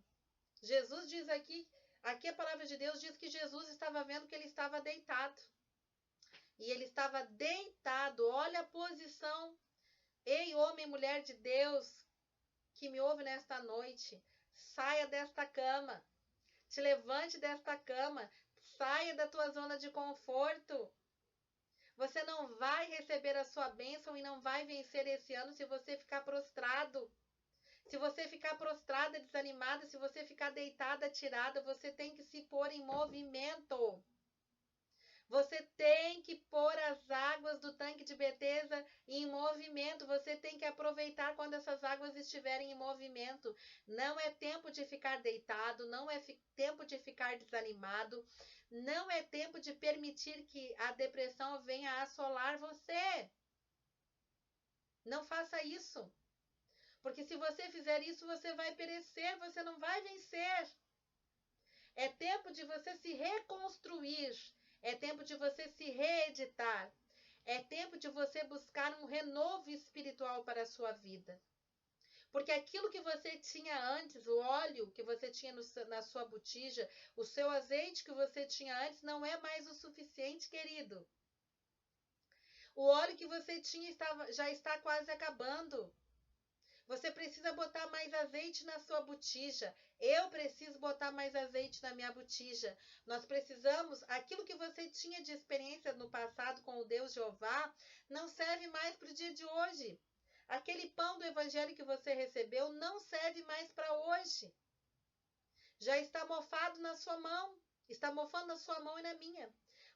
Jesus diz aqui a palavra de Deus diz que Jesus estava vendo que ele estava deitado. E ele estava deitado, olha a posição. Ei, homem, mulher de Deus, que me ouve nesta noite, saia desta cama, te levante desta cama, saia da tua zona de conforto. Você não vai receber a sua bênção e não vai vencer esse ano se você ficar prostrado. Se você ficar prostrada, desanimada, se você ficar deitada, tirada, você tem que se pôr em movimento. Você tem que pôr as águas do tanque de Betesda em movimento. Você tem que aproveitar quando essas águas estiverem em movimento. Não é tempo de ficar deitado, não é tempo de ficar desanimado. Não é tempo de permitir que a depressão venha assolar você. Não faça isso. Porque se você fizer isso, você vai perecer, você não vai vencer. É tempo de você se reconstruir. É tempo de você se reeditar. É tempo de você buscar um renovo espiritual para a sua vida. Porque aquilo que você tinha antes, o óleo que você tinha na sua botija, o seu azeite que você tinha antes, não é mais o suficiente, querido. O óleo que você tinha já está quase acabando. Você precisa botar mais azeite na sua botija. Eu preciso botar mais azeite na minha botija. Nós precisamos, aquilo que você tinha de experiência no passado com o Deus Jeová, não serve mais para o dia de hoje. Aquele pão do evangelho que você recebeu não serve mais para hoje. Já está mofado na sua mão. Está mofando na sua mão e na minha.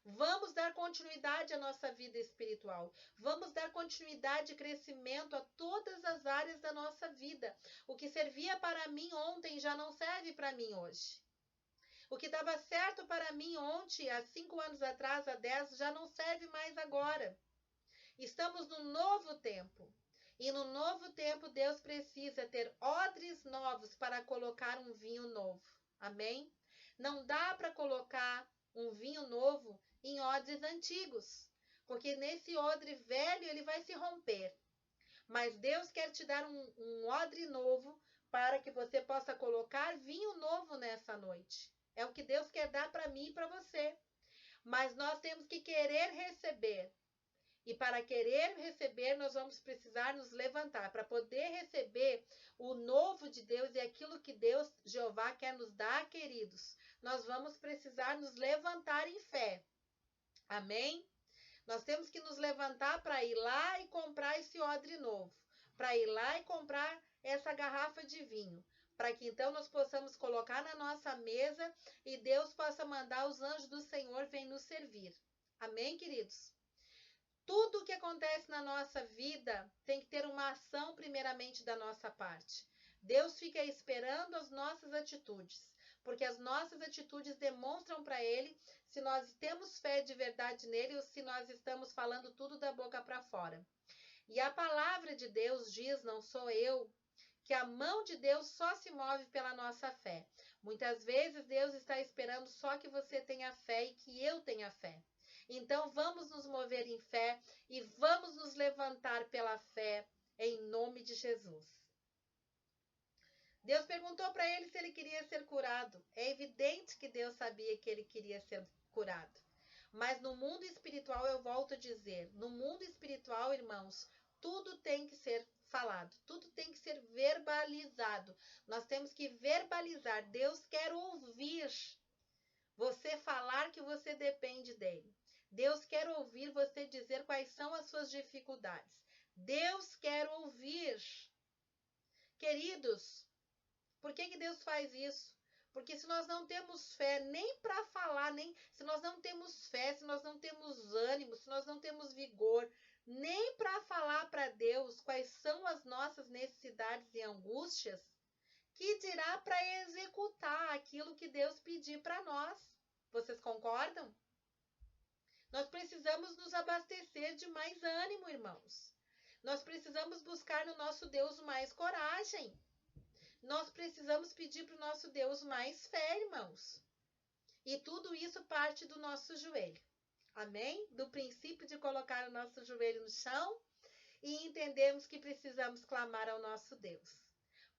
Vamos dar continuidade à nossa vida espiritual. Vamos dar continuidade e crescimento a todas as áreas da nossa vida. O que servia para mim ontem já não serve para mim hoje. O que dava certo para mim ontem, há 5 anos atrás, há 10, já não serve mais agora. Estamos num novo tempo. E no novo tempo, Deus precisa ter odres novos para colocar um vinho novo. Amém? Não dá para colocar um vinho novo em odres antigos, porque nesse odre velho ele vai se romper. Mas Deus quer te dar um odre novo para que você possa colocar vinho novo nessa noite. É o que Deus quer dar para mim e para você. Mas nós temos que querer receber. E para querer receber, nós vamos precisar nos levantar. Para poder receber o novo de Deus e aquilo que Deus, Jeová, quer nos dar, queridos, nós vamos precisar nos levantar em fé. Amém? Nós temos que nos levantar para ir lá e comprar esse odre novo. Para ir lá e comprar essa garrafa de vinho. Para que então nós possamos colocar na nossa mesa e Deus possa mandar os anjos do Senhor vir nos servir. Amém, queridos? Tudo o que acontece na nossa vida tem que ter uma ação primeiramente da nossa parte. Deus fica esperando as nossas atitudes, porque as nossas atitudes demonstram para Ele se nós temos fé de verdade nele ou se nós estamos falando tudo da boca para fora. E a palavra de Deus diz, não sou eu, que a mão de Deus só se move pela nossa fé. Muitas vezes Deus está esperando só que você tenha fé e que eu tenha fé. Então, vamos nos mover em fé e vamos nos levantar pela fé em nome de Jesus. Deus perguntou para ele se ele queria ser curado. É evidente que Deus sabia que ele queria ser curado. Mas no mundo espiritual, eu volto a dizer, no mundo espiritual, irmãos, tudo tem que ser falado, tudo tem que ser verbalizado. Nós temos que verbalizar. Deus quer ouvir você falar que você depende dele. Deus quer ouvir você dizer quais são as suas dificuldades. Deus quer ouvir. Queridos, por que Deus faz isso? Porque se nós não temos fé nem para falar, nem se nós não temos fé, se nós não temos ânimo, se nós não temos vigor, nem para falar para Deus quais são as nossas necessidades e angústias, que dirá para executar aquilo que Deus pedir para nós. Vocês concordam? Nós precisamos nos abastecer de mais ânimo, irmãos. Nós precisamos buscar no nosso Deus mais coragem. Nós precisamos pedir para o nosso Deus mais fé, irmãos. E tudo isso parte do nosso joelho. Amém? Do princípio de colocar o nosso joelho no chão e entendermos que precisamos clamar ao nosso Deus.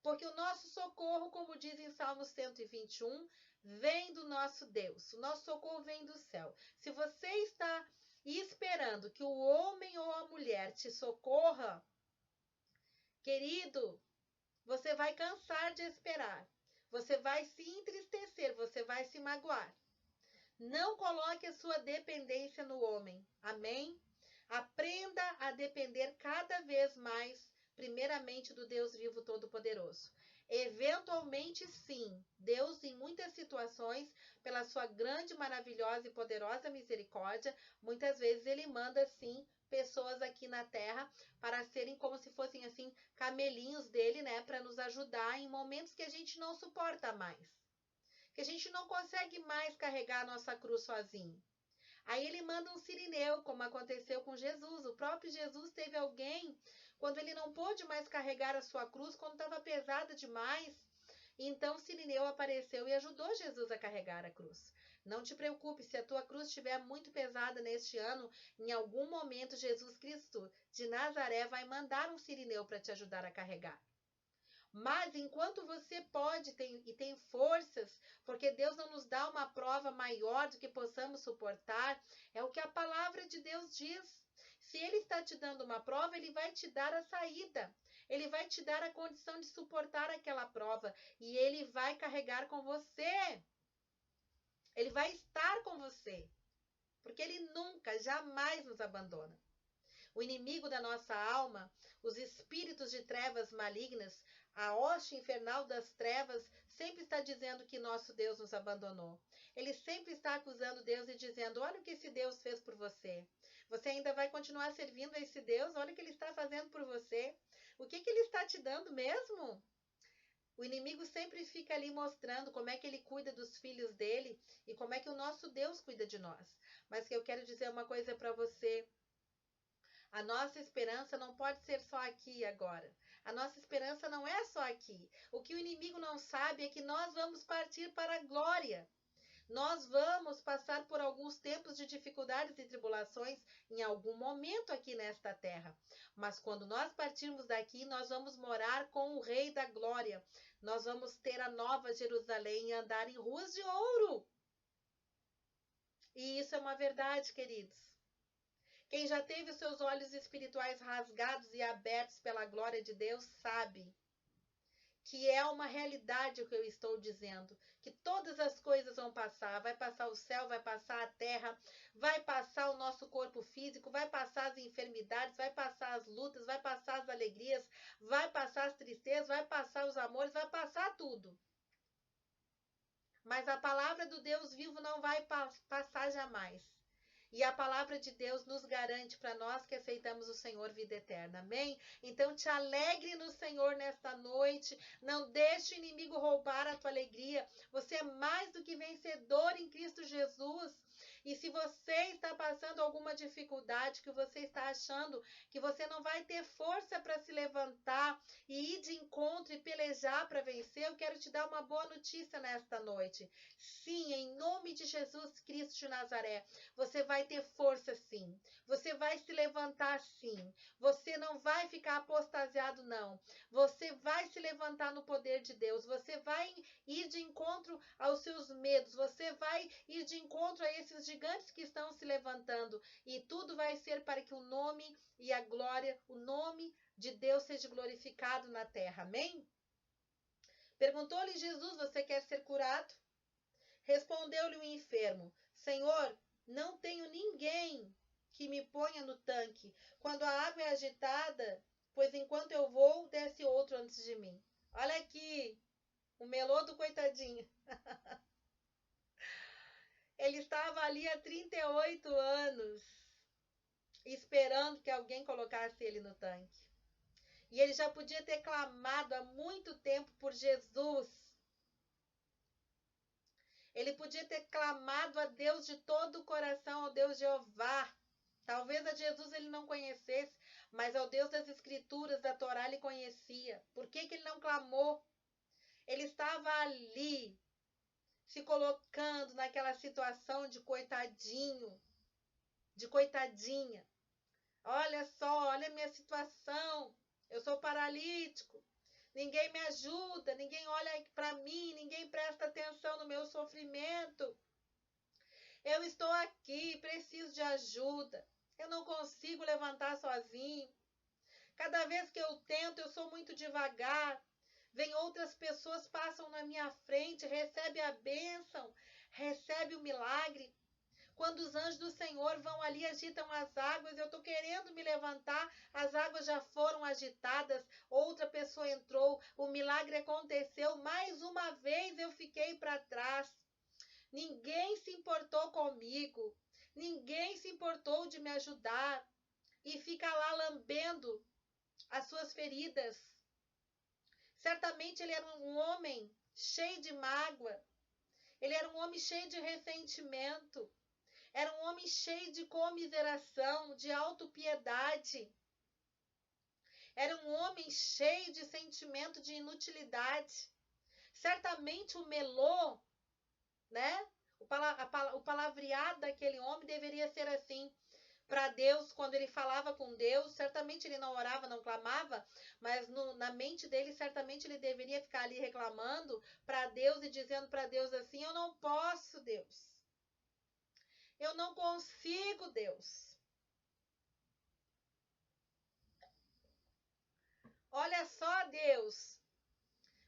Porque o nosso socorro, como diz em Salmo 121, vem do nosso Deus. O nosso socorro vem do céu. Se você está esperando que o homem ou a mulher te socorra, querido, você vai cansar de esperar. Você vai se entristecer, você vai se magoar. Não coloque a sua dependência no homem. Amém? Aprenda a depender cada vez mais, primeiramente, do Deus vivo todo-poderoso. Eventualmente, sim, Deus, em muitas situações, pela sua grande, maravilhosa e poderosa misericórdia, muitas vezes Ele manda, sim, pessoas aqui na Terra para serem como se fossem, assim, camelinhos dele, né? Para nos ajudar em momentos que a gente não suporta mais. Que a gente não consegue mais carregar a nossa cruz sozinho. Aí ele manda um sirineu, como aconteceu com Jesus. O próprio Jesus teve alguém, quando ele não pôde mais carregar a sua cruz, quando estava pesada demais. Então o sirineu apareceu e ajudou Jesus a carregar a cruz. Não te preocupe, se a tua cruz estiver muito pesada neste ano, em algum momento Jesus Cristo de Nazaré vai mandar um sirineu para te ajudar a carregar. Mas enquanto você pode e tem forças, porque Deus não nos dá uma prova maior do que possamos suportar, é o que a palavra de Deus diz. Se Ele está te dando uma prova, Ele vai te dar a saída. Ele vai te dar a condição de suportar aquela prova. E Ele vai carregar com você. Ele vai estar com você. Porque Ele nunca, jamais nos abandona. O inimigo da nossa alma, os espíritos de trevas malignas, a hoste infernal das trevas, sempre está dizendo que nosso Deus nos abandonou. Ele sempre está acusando Deus e dizendo, olha o que esse Deus fez por você. Você ainda vai continuar servindo a esse Deus? Olha o que ele está fazendo por você. O que ele está te dando mesmo? O inimigo sempre fica ali mostrando como é que ele cuida dos filhos dele e como é que o nosso Deus cuida de nós. Mas que eu quero dizer uma coisa para você. A nossa esperança não pode ser só aqui e agora. A nossa esperança não é só aqui. O que o inimigo não sabe é que nós vamos partir para a glória. Nós vamos passar por alguns tempos de dificuldades e tribulações em algum momento aqui nesta terra. Mas quando nós partirmos daqui, nós vamos morar com o Rei da Glória. Nós vamos ter a nova Jerusalém e andar em ruas de ouro. E isso é uma verdade, queridos. Quem já teve os seus olhos espirituais rasgados e abertos pela glória de Deus sabe que é uma realidade o que eu estou dizendo, que todas as coisas vão passar, vai passar o céu, vai passar a terra, vai passar o nosso corpo físico, vai passar as enfermidades, vai passar as lutas, vai passar as alegrias, vai passar as tristezas, vai passar os amores, vai passar tudo. Mas a palavra do Deus vivo não vai passar jamais. E a palavra de Deus nos garante para nós que aceitamos o Senhor vida eterna. Amém? Então te alegre no Senhor nesta noite. Não deixe o inimigo roubar a tua alegria. Você é mais do que vencedor em Cristo Jesus. E se você está passando alguma dificuldade, que você está achando que você não vai ter força para se levantar e ir de encontro e pelejar para vencer, eu quero te dar uma boa notícia nesta noite. Sim, em nome de Jesus Cristo de Nazaré, você vai ter força sim. Você vai se levantar sim. Você não vai ficar apostasiado não. Você vai se levantar no poder de Deus. Você vai ir de encontro aos seus medos. Você vai ir de encontro a esses gigantes que estão se levantando. E tudo vai ser para que o nome e a glória, o nome de Deus seja glorificado na terra. Amém? Perguntou-lhe Jesus: você quer ser curado? Respondeu-lhe o enfermo: Senhor, não tenho ninguém que me ponha no tanque quando a água é agitada, pois enquanto eu vou, desce outro antes de mim. Olha aqui, o melô do coitadinho. Ele estava ali há 38 anos, esperando que alguém colocasse ele no tanque. E ele já podia ter clamado há muito tempo por Jesus. Ele podia ter clamado a Deus de todo o coração, ao Deus Jeová. Talvez a Jesus ele não conhecesse, mas ao Deus das Escrituras, da Torá, ele conhecia. Por que ele não clamou? Ele estava ali, se colocando naquela situação de coitadinho, de coitadinha. Olha só, olha a minha situação. Eu sou paralítico. Ninguém me ajuda, ninguém olha para mim, ninguém presta atenção no meu sofrimento. Eu estou aqui, preciso de ajuda. Eu não consigo levantar sozinho. Cada vez que eu tento, eu sou muito devagar. Vem outras pessoas, passam na minha frente, recebe a bênção, recebe o milagre. Quando os anjos do Senhor vão ali, agitam as águas, eu estou querendo me levantar, as águas já foram agitadas, outra pessoa entrou, o milagre aconteceu, mais uma vez eu fiquei para trás. Ninguém se importou comigo, ninguém se importou de me ajudar e fica lá lambendo as suas feridas. Certamente ele era um homem cheio de mágoa, ele era um homem cheio de ressentimento. Era um homem cheio de comiseração, de autopiedade. Era um homem cheio de sentimento de inutilidade. Certamente o melô, né? O palavreado daquele homem deveria ser assim. Para Deus, quando ele falava com Deus, certamente ele não orava, não clamava, mas na mente dele, certamente ele deveria ficar ali reclamando para Deus e dizendo para Deus assim: eu não posso, Deus. Eu não consigo, Deus. Olha só, Deus.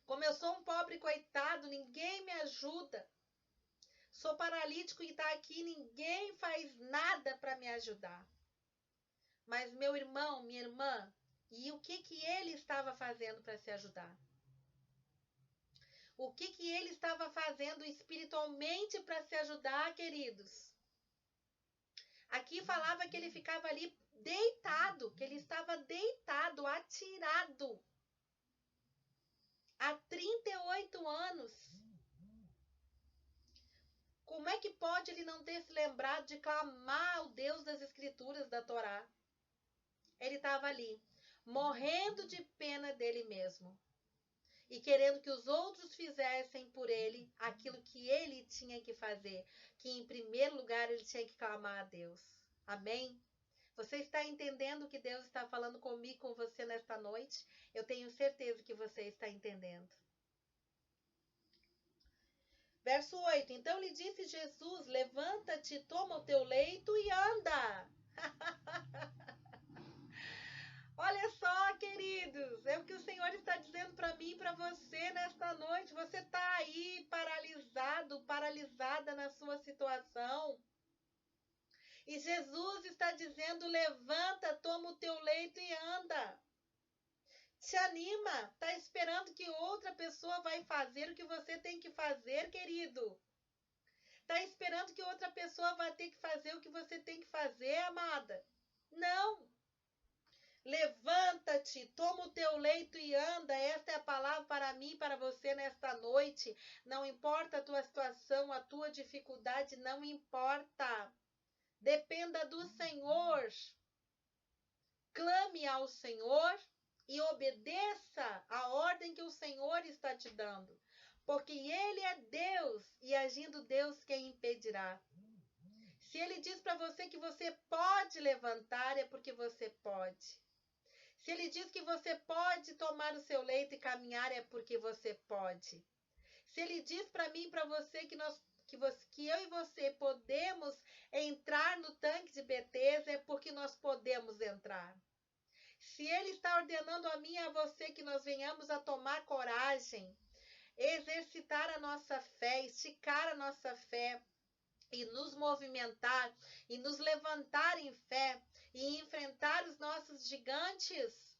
Como eu sou um pobre coitado, ninguém me ajuda. Sou paralítico e está aqui, ninguém faz nada para me ajudar. Mas meu irmão, minha irmã, e o que ele estava fazendo para se ajudar? O que ele estava fazendo espiritualmente para se ajudar, queridos? Aqui falava que ele ficava ali deitado, que ele estava deitado, atirado. Há 38 anos. Como é que pode ele não ter se lembrado de clamar ao Deus das Escrituras da Torá? Ele estava ali, morrendo de pena dele mesmo e querendo que os outros fizessem por ele aquilo que ele tinha que fazer, que em primeiro lugar ele tinha que clamar a Deus. Amém? Você está entendendo o que Deus está falando comigo, com você nesta noite? Eu tenho certeza que você está entendendo. Verso 8. Então lhe disse Jesus: levanta-te, toma o teu leito e anda. Olha só, queridos, é o que o Senhor está dizendo para mim e para você nesta noite. Você está aí paralisado, paralisada na sua situação. E Jesus está dizendo: levanta, toma o teu leito e anda. Te anima. Está esperando que outra pessoa vai fazer o que você tem que fazer, querido. Está esperando que outra pessoa vai ter que fazer o que você tem que fazer, amada. Não. Levanta-te, toma o teu leito e anda. Esta é a palavra para mim e para você nesta noite. Não importa a tua situação, a tua dificuldade, não importa. Dependa do Senhor. Clame ao Senhor e obedeça a ordem que o Senhor está te dando. Porque Ele é Deus e agindo Deus, quem impedirá? Se Ele diz para você que você pode levantar, é porque você pode. Se Ele diz que você pode tomar o seu leito e caminhar, é porque você pode. Se Ele diz para mim e para você que eu e você podemos entrar no tanque de Betesda, é porque nós podemos entrar. Se Ele está ordenando a mim e a você que nós venhamos a tomar coragem, exercitar a nossa fé, esticar a nossa fé e nos movimentar e nos levantar em fé e enfrentar os nossos gigantes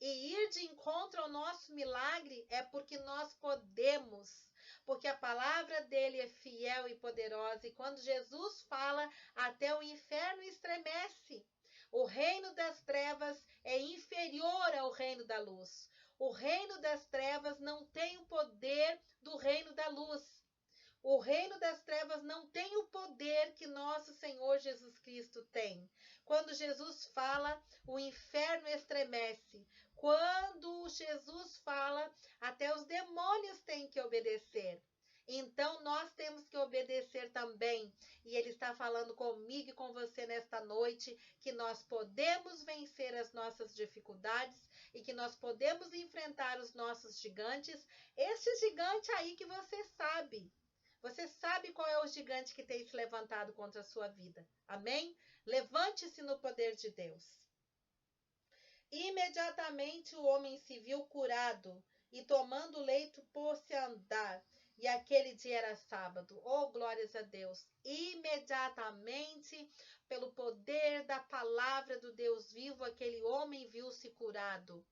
e ir de encontro ao nosso milagre, é porque nós podemos. Porque a palavra dele é fiel e poderosa. E quando Jesus fala, até o inferno estremece. O reino das trevas é inferior ao reino da luz. O reino das trevas não tem o poder do reino da luz. O reino das trevas não tem o poder que nosso Senhor Jesus Cristo tem. Quando Jesus fala, o inferno estremece. Quando Jesus fala, até os demônios têm que obedecer. Então, nós temos que obedecer também. E Ele está falando comigo e com você nesta noite que nós podemos vencer as nossas dificuldades e que nós podemos enfrentar os nossos gigantes. Esse gigante aí que você sabe. Você sabe qual é o gigante que tem se levantado contra a sua vida. Amém? Levante-se no poder de Deus. Imediatamente o homem se viu curado e tomando o leito pôs-se a andar. E aquele dia era sábado. Oh, glórias a Deus. Imediatamente, pelo poder da palavra do Deus vivo, aquele homem viu-se curado.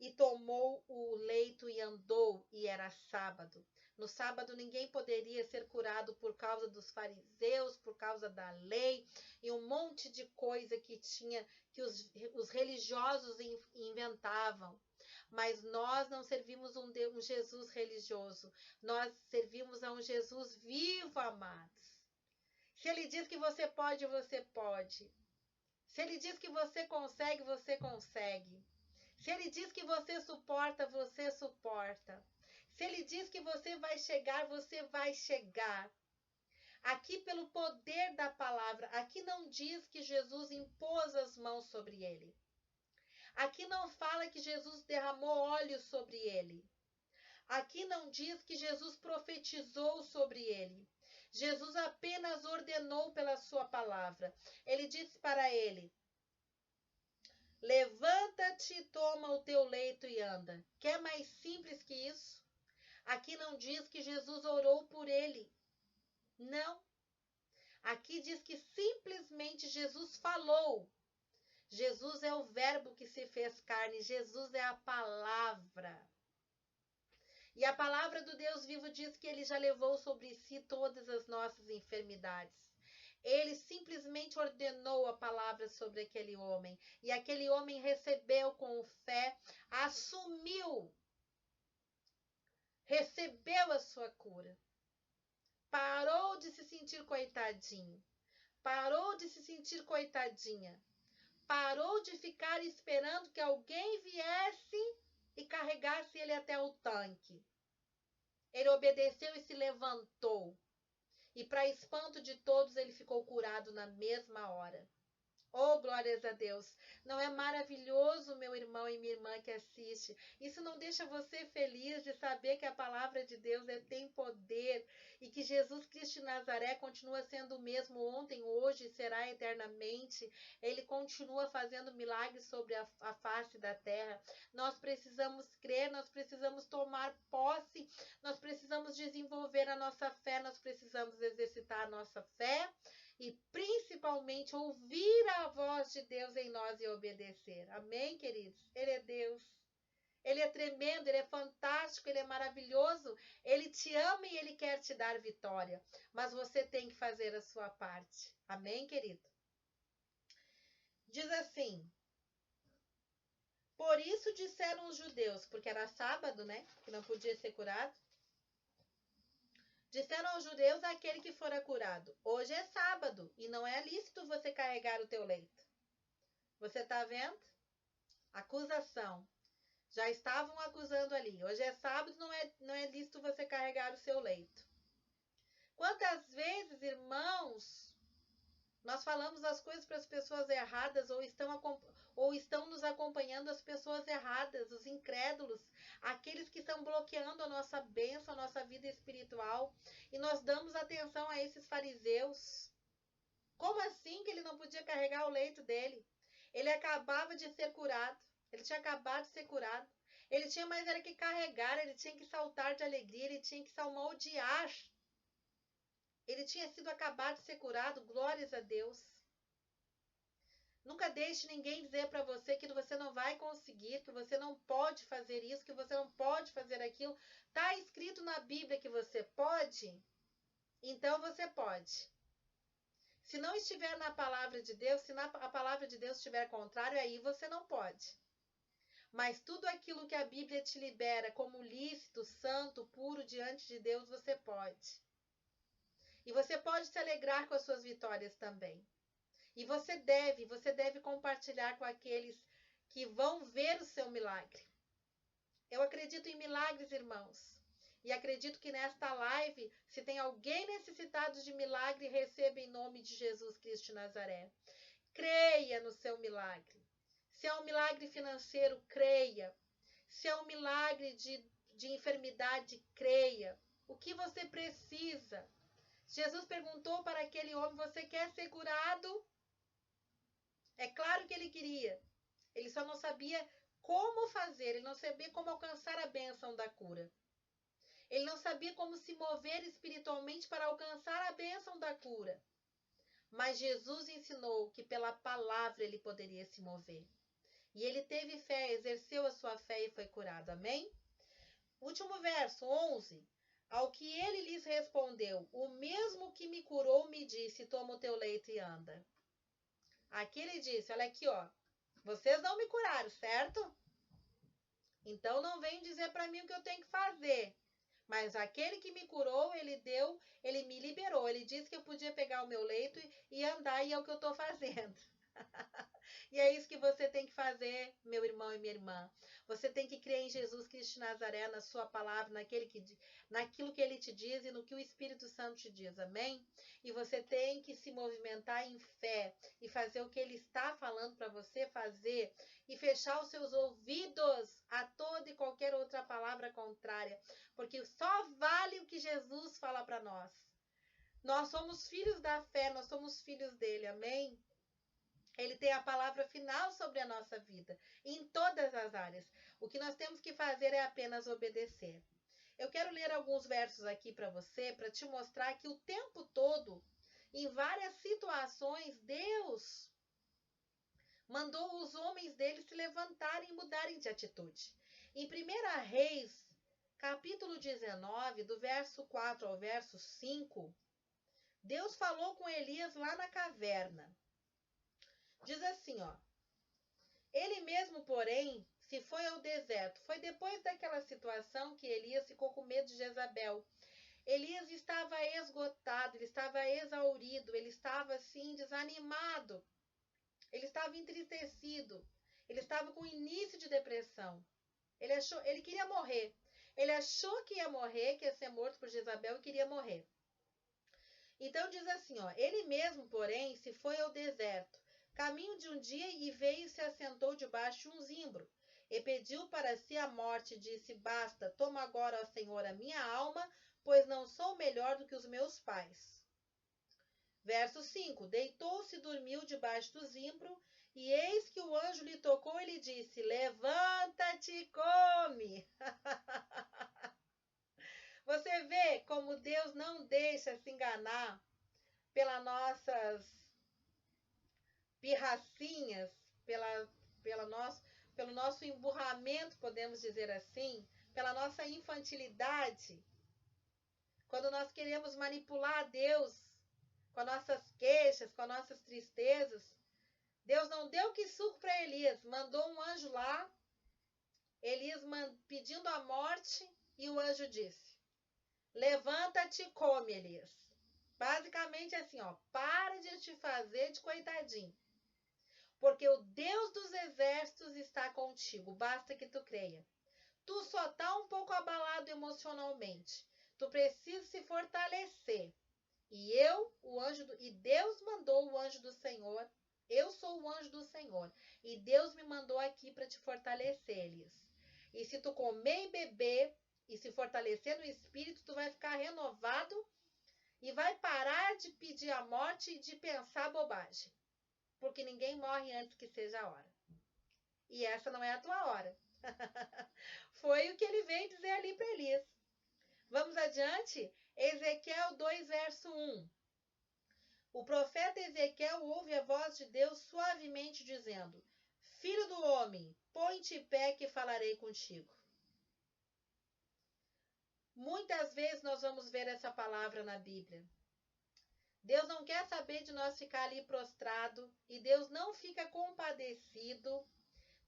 E tomou o leito e andou, e era sábado. No sábado ninguém poderia ser curado por causa dos fariseus, por causa da lei e um monte de coisa que os religiosos inventavam. Mas nós não servimos um Jesus religioso. Nós servimos a um Jesus vivo, amados. Se Ele diz que você pode, você pode. Se Ele diz que você consegue, você consegue. Se Ele diz que você suporta, você suporta. Se Ele diz que você vai chegar, você vai chegar. Aqui, pelo poder da palavra, aqui não diz que Jesus impôs as mãos sobre ele. Aqui não fala que Jesus derramou óleo sobre ele. Aqui não diz que Jesus profetizou sobre ele. Jesus apenas ordenou pela sua palavra. Ele disse para ele: levanta-te, toma o teu leito e anda. Quer mais simples que isso? Aqui não diz que Jesus orou por ele. Não. Aqui diz que simplesmente Jesus falou. Jesus é o verbo que se fez carne. Jesus é a palavra. E a palavra do Deus vivo diz que ele já levou sobre si todas as nossas enfermidades. Ele simplesmente ordenou a palavra sobre aquele homem. E aquele homem recebeu com fé, assumiu, recebeu a sua cura. Parou de se sentir coitadinho. Parou de se sentir coitadinha. Parou de ficar esperando que alguém viesse e carregasse ele até o tanque. Ele obedeceu e se levantou. E para espanto de todos, ele ficou curado na mesma hora. Oh, glórias a Deus! Não é maravilhoso, meu irmão e minha irmã que assiste? Isso não deixa você feliz de saber que a palavra de Deus tem poder e que Jesus Cristo de Nazaré continua sendo o mesmo ontem, hoje e será eternamente. Ele continua fazendo milagres sobre a face da terra. Nós precisamos crer, nós precisamos tomar posse, nós precisamos desenvolver a nossa fé, nós precisamos exercitar a nossa fé. E principalmente ouvir a voz de Deus em nós e obedecer. Amém, queridos? Ele é Deus. Ele é tremendo, ele é fantástico, ele é maravilhoso. Ele te ama e ele quer te dar vitória. Mas você tem que fazer a sua parte. Amém, querido? Diz assim: por isso disseram os judeus, porque era sábado, né? Que não podia ser curado. Disseram aos judeus aquele que fora curado: hoje é sábado e não é lícito você carregar o teu leito. Você está vendo? Acusação. Já estavam acusando ali. Hoje é sábado, não é lícito você carregar o seu leito. Quantas vezes, irmãos, nós falamos as coisas para as pessoas erradas ou estão nos acompanhando as pessoas erradas, os incrédulos, aqueles que estão bloqueando a nossa bênção, a nossa vida espiritual, e nós damos atenção a esses fariseus. Como assim que ele não podia carregar o leito dele? Ele acabava de ser curado, ele tinha acabado de ser curado, ele tinha mais era que carregar, ele tinha que saltar de alegria, ele tinha que salmodiar. Ele tinha sido acabado de ser curado, glórias a Deus. Nunca deixe ninguém dizer para você que você não vai conseguir, que você não pode fazer isso, que você não pode fazer aquilo. Está escrito na Bíblia que você pode, então você pode. Se não estiver na palavra de Deus, se a palavra de Deus estiver contrário, aí você não pode. Mas tudo aquilo que a Bíblia te libera como lícito, santo, puro diante de Deus, você pode. E você pode se alegrar com as suas vitórias também. E você deve compartilhar com aqueles que vão ver o seu milagre. Eu acredito em milagres, irmãos. E acredito que nesta live, se tem alguém necessitado de milagre, receba em nome de Jesus Cristo de Nazaré. Creia no seu milagre. Se é um milagre financeiro, creia. Se é um milagre de enfermidade, creia. O que você precisa? Jesus perguntou para aquele homem: você quer ser curado? É claro que ele queria. Ele só não sabia como fazer, ele não sabia como alcançar a bênção da cura. Ele não sabia como se mover espiritualmente para alcançar a bênção da cura. Mas Jesus ensinou que pela palavra ele poderia se mover. E ele teve fé, exerceu a sua fé e foi curado. Amém? Último verso, 11. Ao que ele lhes respondeu: o mesmo que me curou me disse: toma o teu leito e anda. Aqui ele disse: olha aqui, ó. Vocês não me curaram, certo? Então não venham dizer para mim o que eu tenho que fazer. Mas aquele que me curou, ele me liberou. Ele disse que eu podia pegar o meu leito e andar, e é o que eu estou fazendo. E é isso que você tem que fazer, meu irmão e minha irmã. Você tem que crer em Jesus Cristo de Nazaré, na sua palavra, naquilo que ele te diz e no que o Espírito Santo te diz, amém? E você tem que se movimentar em fé e fazer o que ele está falando para você fazer e fechar os seus ouvidos a toda e qualquer outra palavra contrária, porque só vale o que Jesus fala para nós. Nós somos filhos da fé, nós somos filhos dele, amém? Ele tem a palavra final sobre a nossa vida, em todas as áreas. O que nós temos que fazer é apenas obedecer. Eu quero ler alguns versos aqui para você, para te mostrar que o tempo todo, em várias situações, Deus mandou os homens dele se levantarem e mudarem de atitude. Em 1 Reis, capítulo 19, do verso 4 ao verso 5, Deus falou com Elias lá na caverna. Diz assim, ó. Ele mesmo, porém, se foi ao deserto. Foi depois daquela situação que Elias ficou com medo de Jezabel. Elias estava esgotado, ele estava exaurido, ele estava assim desanimado. Ele estava entristecido. Ele estava com início de depressão. Ele queria morrer. Ele achou que ia morrer, que ia ser morto por Jezabel e queria morrer. Então diz assim, ó, ele mesmo, porém, se foi ao deserto, caminho de um dia, e veio e se assentou debaixo de um zimbro, e pediu para si a morte, e disse, basta, toma agora, ó Senhor, a minha alma, pois não sou melhor do que os meus pais. Verso 5, deitou-se e dormiu debaixo do zimbro, e eis que o anjo lhe tocou e lhe disse, levanta-te e come. Você vê como Deus não deixa se enganar pelas nossas pirracinhas, pelo nosso emburramento, podemos dizer assim, pela nossa infantilidade, quando nós queremos manipular Deus com as nossas queixas, com as nossas tristezas. Deus não deu que suco para Elias, mandou um anjo lá, Elias pedindo a morte, e o anjo disse, levanta-te e come, Elias. Basicamente assim, ó, para de te fazer de coitadinho, porque o Deus dos exércitos está contigo, basta que tu creia. Tu só tá um pouco abalado emocionalmente, tu precisa se fortalecer. E Deus mandou o anjo do Senhor, eu sou o anjo do Senhor, e Deus me mandou aqui para te fortalecer, Elias. E se tu comer e beber, e se fortalecer no espírito, tu vai ficar renovado, e vai parar de pedir a morte e de pensar bobagem. Porque ninguém morre antes que seja a hora. E essa não é a tua hora. Foi o que ele veio dizer ali para Elias. Vamos adiante? Ezequiel 2, verso 1. O profeta Ezequiel ouve a voz de Deus suavemente dizendo, Filho do homem, põe-te em pé que falarei contigo. Muitas vezes nós vamos ver essa palavra na Bíblia. Deus não quer saber de nós ficar ali prostrado, e Deus não fica compadecido.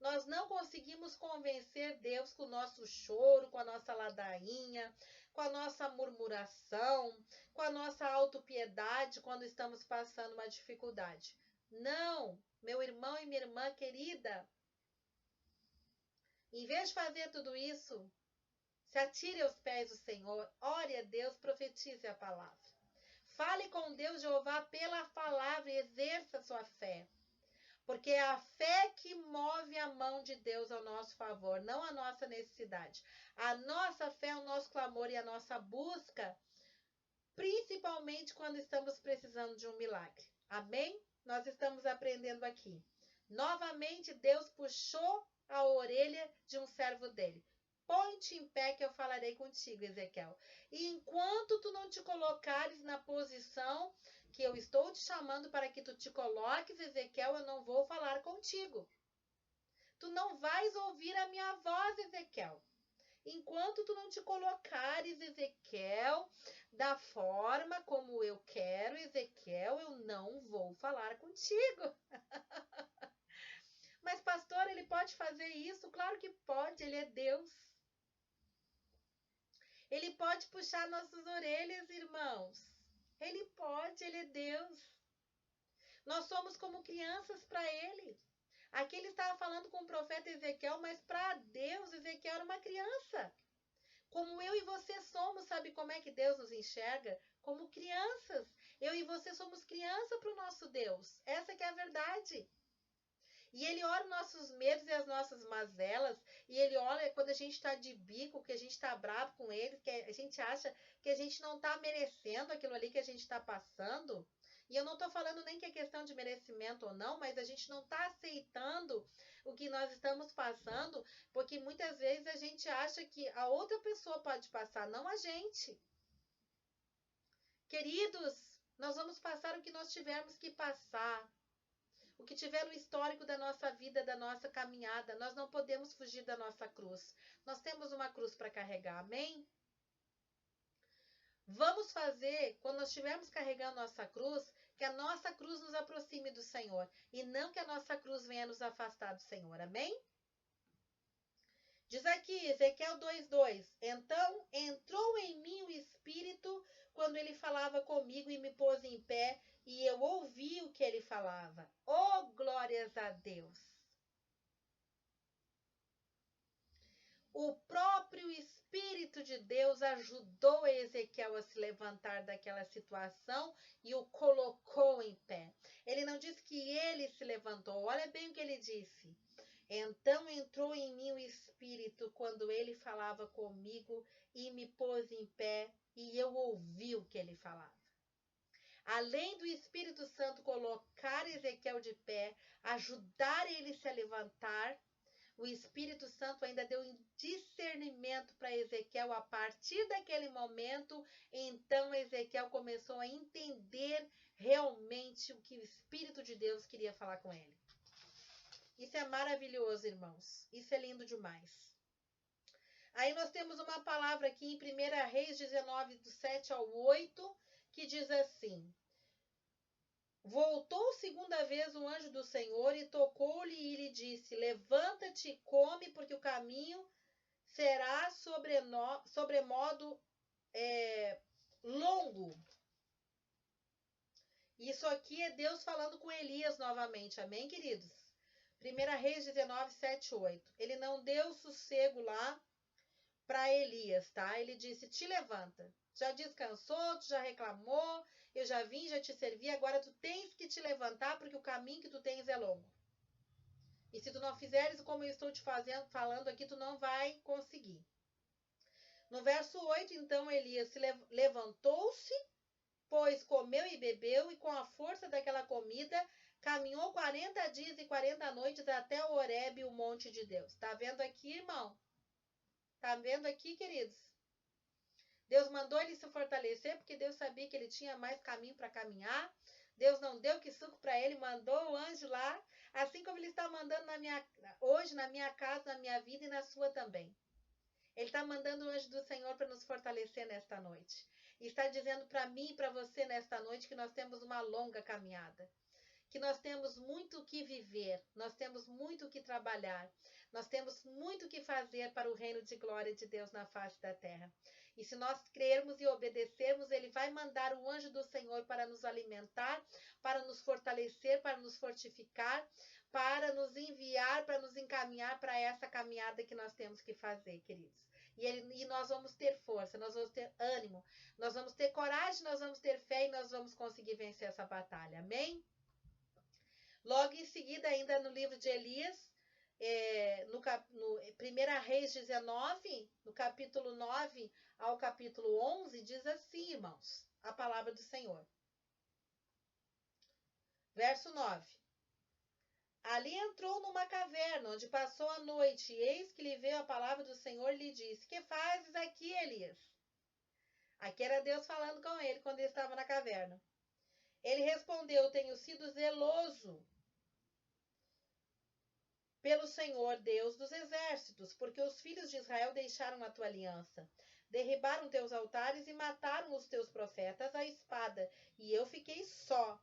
Nós não conseguimos convencer Deus com o nosso choro, com a nossa ladainha, com a nossa murmuração, com a nossa autopiedade quando estamos passando uma dificuldade. Não, meu irmão e minha irmã querida, em vez de fazer tudo isso, se atire aos pés do Senhor, ore a Deus, profetize a palavra. Fale com Deus, Jeová, pela palavra, e exerça a sua fé. Porque é a fé que move a mão de Deus ao nosso favor, não a nossa necessidade. A nossa fé é o nosso clamor e a nossa busca, principalmente quando estamos precisando de um milagre. Amém? Nós estamos aprendendo aqui. Novamente, Deus puxou a orelha de um servo dele. Põe-te em pé que eu falarei contigo, Ezequiel. E enquanto tu não te colocares na posição que eu estou te chamando para que tu te coloques, Ezequiel, eu não vou falar contigo. Tu não vais ouvir a minha voz, Ezequiel. Enquanto tu não te colocares, Ezequiel, da forma como eu quero, Ezequiel, eu não vou falar contigo. Mas, pastor, ele pode fazer isso? Claro que pode, ele é Deus. Ele pode puxar nossas orelhas, irmãos. Ele pode, ele é Deus. Nós somos como crianças para ele. Aqui ele estava falando com o profeta Ezequiel, mas para Deus, Ezequiel era uma criança. Como eu e você somos, sabe como é que Deus nos enxerga? Como crianças. Eu e você somos criança para o nosso Deus. Essa que é a verdade. E ele olha os nossos medos e as nossas mazelas, e ele olha quando a gente está de bico, que a gente está bravo com ele, que a gente acha que a gente não está merecendo aquilo ali que a gente está passando. E eu não estou falando nem que é questão de merecimento ou não, mas a gente não está aceitando o que nós estamos passando, porque muitas vezes a gente acha que a outra pessoa pode passar, não a gente. Queridos, nós vamos passar o que nós tivermos que passar. O que tiver no histórico da nossa vida, da nossa caminhada, nós não podemos fugir da nossa cruz. Nós temos uma cruz para carregar, amém? Vamos fazer, quando nós estivermos carregando nossa cruz, que a nossa cruz nos aproxime do Senhor, e não que a nossa cruz venha nos afastar do Senhor, amém? Diz aqui, Ezequiel 2:2, então entrou em mim o Espírito quando ele falava comigo e me pôs em pé, e eu ouvi o que ele falava. Oh, glória glórias a Deus. O próprio Espírito de Deus ajudou Ezequiel a se levantar daquela situação e o colocou em pé. Ele não disse que ele se levantou. Olha bem o que ele disse. Então entrou em mim o Espírito quando ele falava comigo e me pôs em pé e eu ouvi o que ele falava. Além do Espírito Santo colocar Ezequiel de pé, ajudar ele a se levantar, o Espírito Santo ainda deu discernimento para Ezequiel a partir daquele momento. Então Ezequiel começou a entender realmente o que o Espírito de Deus queria falar com ele. Isso é maravilhoso, irmãos. Isso é lindo demais. Aí nós temos uma palavra aqui em 1 Reis 19, do 7 ao 8, que diz assim: Voltou segunda vez o anjo do Senhor e tocou-lhe e lhe disse: Levanta-te e come, porque o caminho será sobremodo longo. Isso aqui é Deus falando com Elias novamente, amém, queridos? 1 Reis 19, 7, 8. Ele não deu sossego lá para Elias, tá? Ele disse: te levanta. Já descansou, tu já reclamou, eu já vim, já te servi, agora tu tens que te levantar, porque o caminho que tu tens é longo. E se tu não fizeres como eu estou te falando aqui, tu não vai conseguir. No verso 8, então, Elias se levantou-se, pois comeu e bebeu, e com a força daquela comida, caminhou 40 dias e 40 noites até o Horebe, o monte de Deus. Tá vendo aqui, irmão? Tá vendo aqui, queridos? Deus mandou ele se fortalecer, porque Deus sabia que ele tinha mais caminho para caminhar. Deus não deu que suco para ele, mandou o anjo lá, assim como ele está mandando hoje na minha casa, na minha vida e na sua também. Ele está mandando o anjo do Senhor para nos fortalecer nesta noite. E está dizendo para mim e para você nesta noite que nós temos uma longa caminhada. Que nós temos muito o que viver, nós temos muito o que trabalhar, nós temos muito o que fazer para o reino de glória de Deus na face da terra. E se nós crermos e obedecermos, ele vai mandar o anjo do Senhor para nos alimentar, para nos fortalecer, para nos fortificar, para nos enviar, para nos encaminhar para essa caminhada que nós temos que fazer, queridos. E nós vamos ter força, nós vamos ter ânimo, nós vamos ter coragem, nós vamos ter fé e nós vamos conseguir vencer essa batalha. Amém? Logo em seguida, ainda no livro de Elias, no 1 Reis 19, no capítulo 9 ao capítulo 11, diz assim, irmãos, a palavra do Senhor. Verso 9. Ali entrou numa caverna, onde passou a noite, e eis que lhe veio a palavra do Senhor e lhe disse: que fazes aqui, Elias? Aqui era Deus falando com ele quando ele estava na caverna. Ele respondeu: tenho sido zeloso pelo Senhor, Deus dos exércitos, porque os filhos de Israel deixaram a tua aliança, derribaram teus altares e mataram os teus profetas à espada, e eu fiquei só,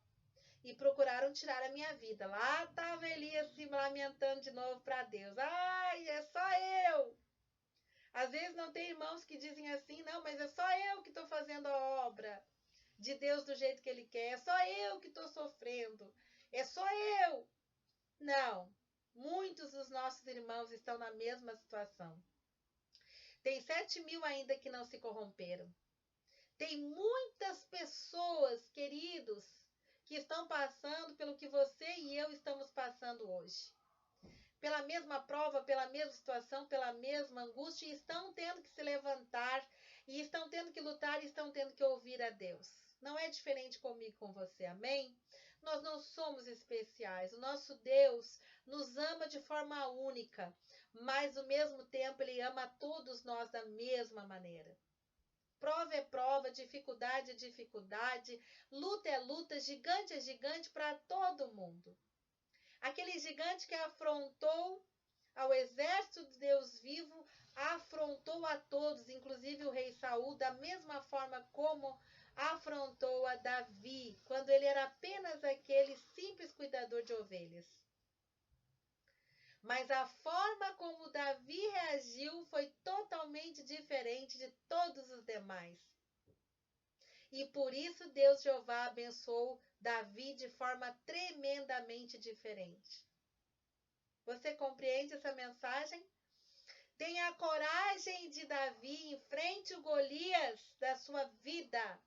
e procuraram tirar a minha vida. Lá estava Elias se lamentando de novo para Deus. Ai, é só eu! Às vezes não tem irmãos que dizem assim, não, mas é só eu que estou fazendo a obra de Deus do jeito que Ele quer, é só eu que estou sofrendo, é só eu. Não. Muitos dos nossos irmãos estão na mesma situação. Tem 7.000 ainda que não se corromperam. Tem muitas pessoas, queridos, que estão passando pelo que você e eu estamos passando hoje. Pela mesma prova, pela mesma situação, pela mesma angústia, e estão tendo que se levantar, e estão tendo que lutar, e estão tendo que ouvir a Deus. Não é diferente comigo e com você, amém? Nós não somos especiais. O nosso Deus nos ama de forma única, mas ao mesmo tempo Ele ama todos nós da mesma maneira. Prova é prova, dificuldade é dificuldade, luta é luta, gigante é gigante para todo mundo. Aquele gigante que afrontou ao exército de Deus vivo, afrontou a todos, inclusive o rei Saul, da mesma forma como afrontou a Davi, quando ele era apenas aquele simples cuidador de ovelhas. Mas a forma como Davi reagiu foi totalmente diferente de todos os demais. E por isso Deus Jeová abençoou Davi de forma tremendamente diferente. Você compreende essa mensagem? Tenha a coragem de Davi, enfrente o Golias da sua vida.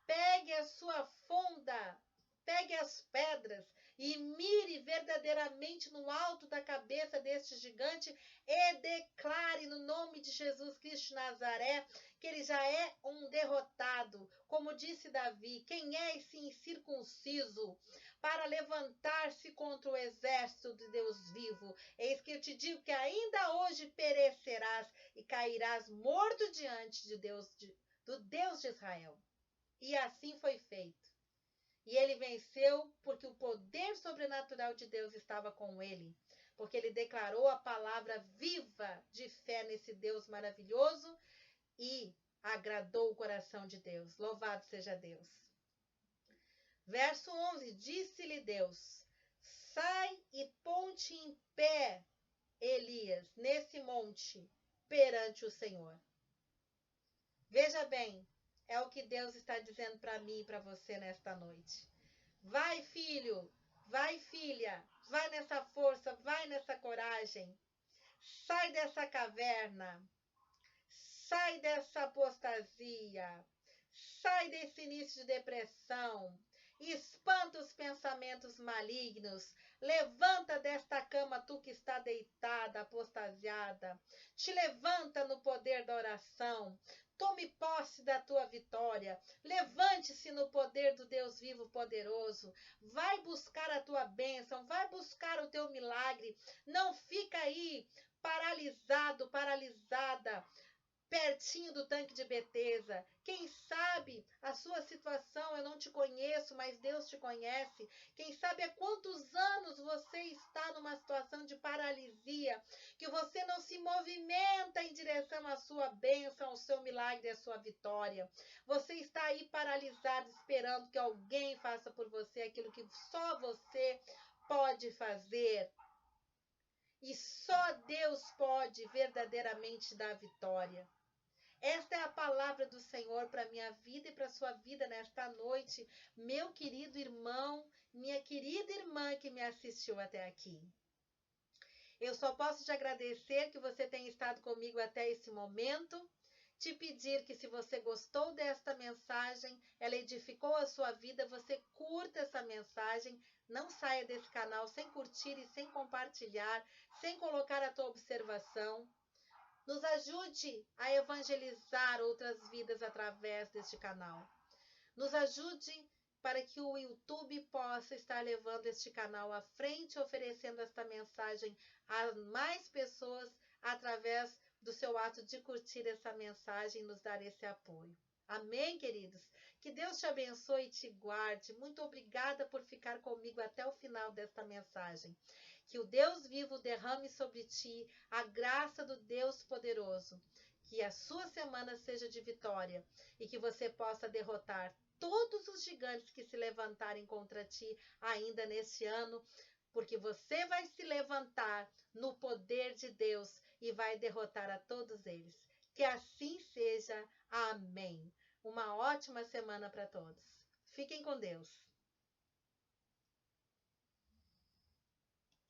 Pegue a sua funda, pegue as pedras e mire verdadeiramente no alto da cabeça deste gigante e declare no nome de Jesus Cristo de Nazaré que ele já é um derrotado. Como disse Davi, quem é esse incircunciso para levantar-se contra o exército de Deus vivo? Eis que eu te digo que ainda hoje perecerás e cairás morto diante de do Deus de Israel. E assim foi feito. E ele venceu porque o poder sobrenatural de Deus estava com ele. Porque ele declarou a palavra viva de fé nesse Deus maravilhoso e agradou o coração de Deus. Louvado seja Deus. Verso 11. Disse-lhe Deus: sai e ponte em pé, Elias, nesse monte, perante o Senhor. Veja bem. É o que Deus está dizendo para mim e para você nesta noite. Vai, filho, vai, filha, vai nessa força, vai nessa coragem. Sai dessa caverna, sai dessa apostasia, sai desse início de depressão. Espanta os pensamentos malignos. Levanta desta cama, tu que está deitada, apostasiada. Te levanta no poder da oração. Tome posse da tua vitória. Levante-se no poder do Deus vivo poderoso. Vai buscar a tua bênção. Vai buscar o teu milagre. Não fica aí paralisado, paralisada, pertinho do tanque de Betesda. Quem sabe a sua situação, eu não te conheço, mas Deus te conhece. Quem sabe há quantos anos você está numa situação de paralisia, que você não se movimenta em direção à sua bênção, ao seu milagre, à sua vitória. Você está aí paralisado, esperando que alguém faça por você aquilo que só você pode fazer. E só Deus pode verdadeiramente dar vitória. Esta é a palavra do Senhor para a minha vida e para a sua vida nesta noite, meu querido irmão, minha querida irmã que me assistiu até aqui. Eu só posso te agradecer que você tenha estado comigo até esse momento, te pedir que se você gostou desta mensagem, ela edificou a sua vida, você curta essa mensagem, não saia desse canal sem curtir e sem compartilhar, sem colocar a tua observação. Nos ajude a evangelizar outras vidas através deste canal. Nos ajude para que o YouTube possa estar levando este canal à frente, oferecendo esta mensagem a mais pessoas através do seu ato de curtir essa mensagem e nos dar esse apoio. Amém, queridos? Que Deus te abençoe e te guarde. Muito obrigada por ficar comigo até o final desta mensagem. Que o Deus vivo derrame sobre ti a graça do Deus poderoso. Que a sua semana seja de vitória e que você possa derrotar todos os gigantes que se levantarem contra ti ainda neste ano, porque você vai se levantar no poder de Deus e vai derrotar a todos eles. Que assim seja. Amém. Uma ótima semana para todos. Fiquem com Deus.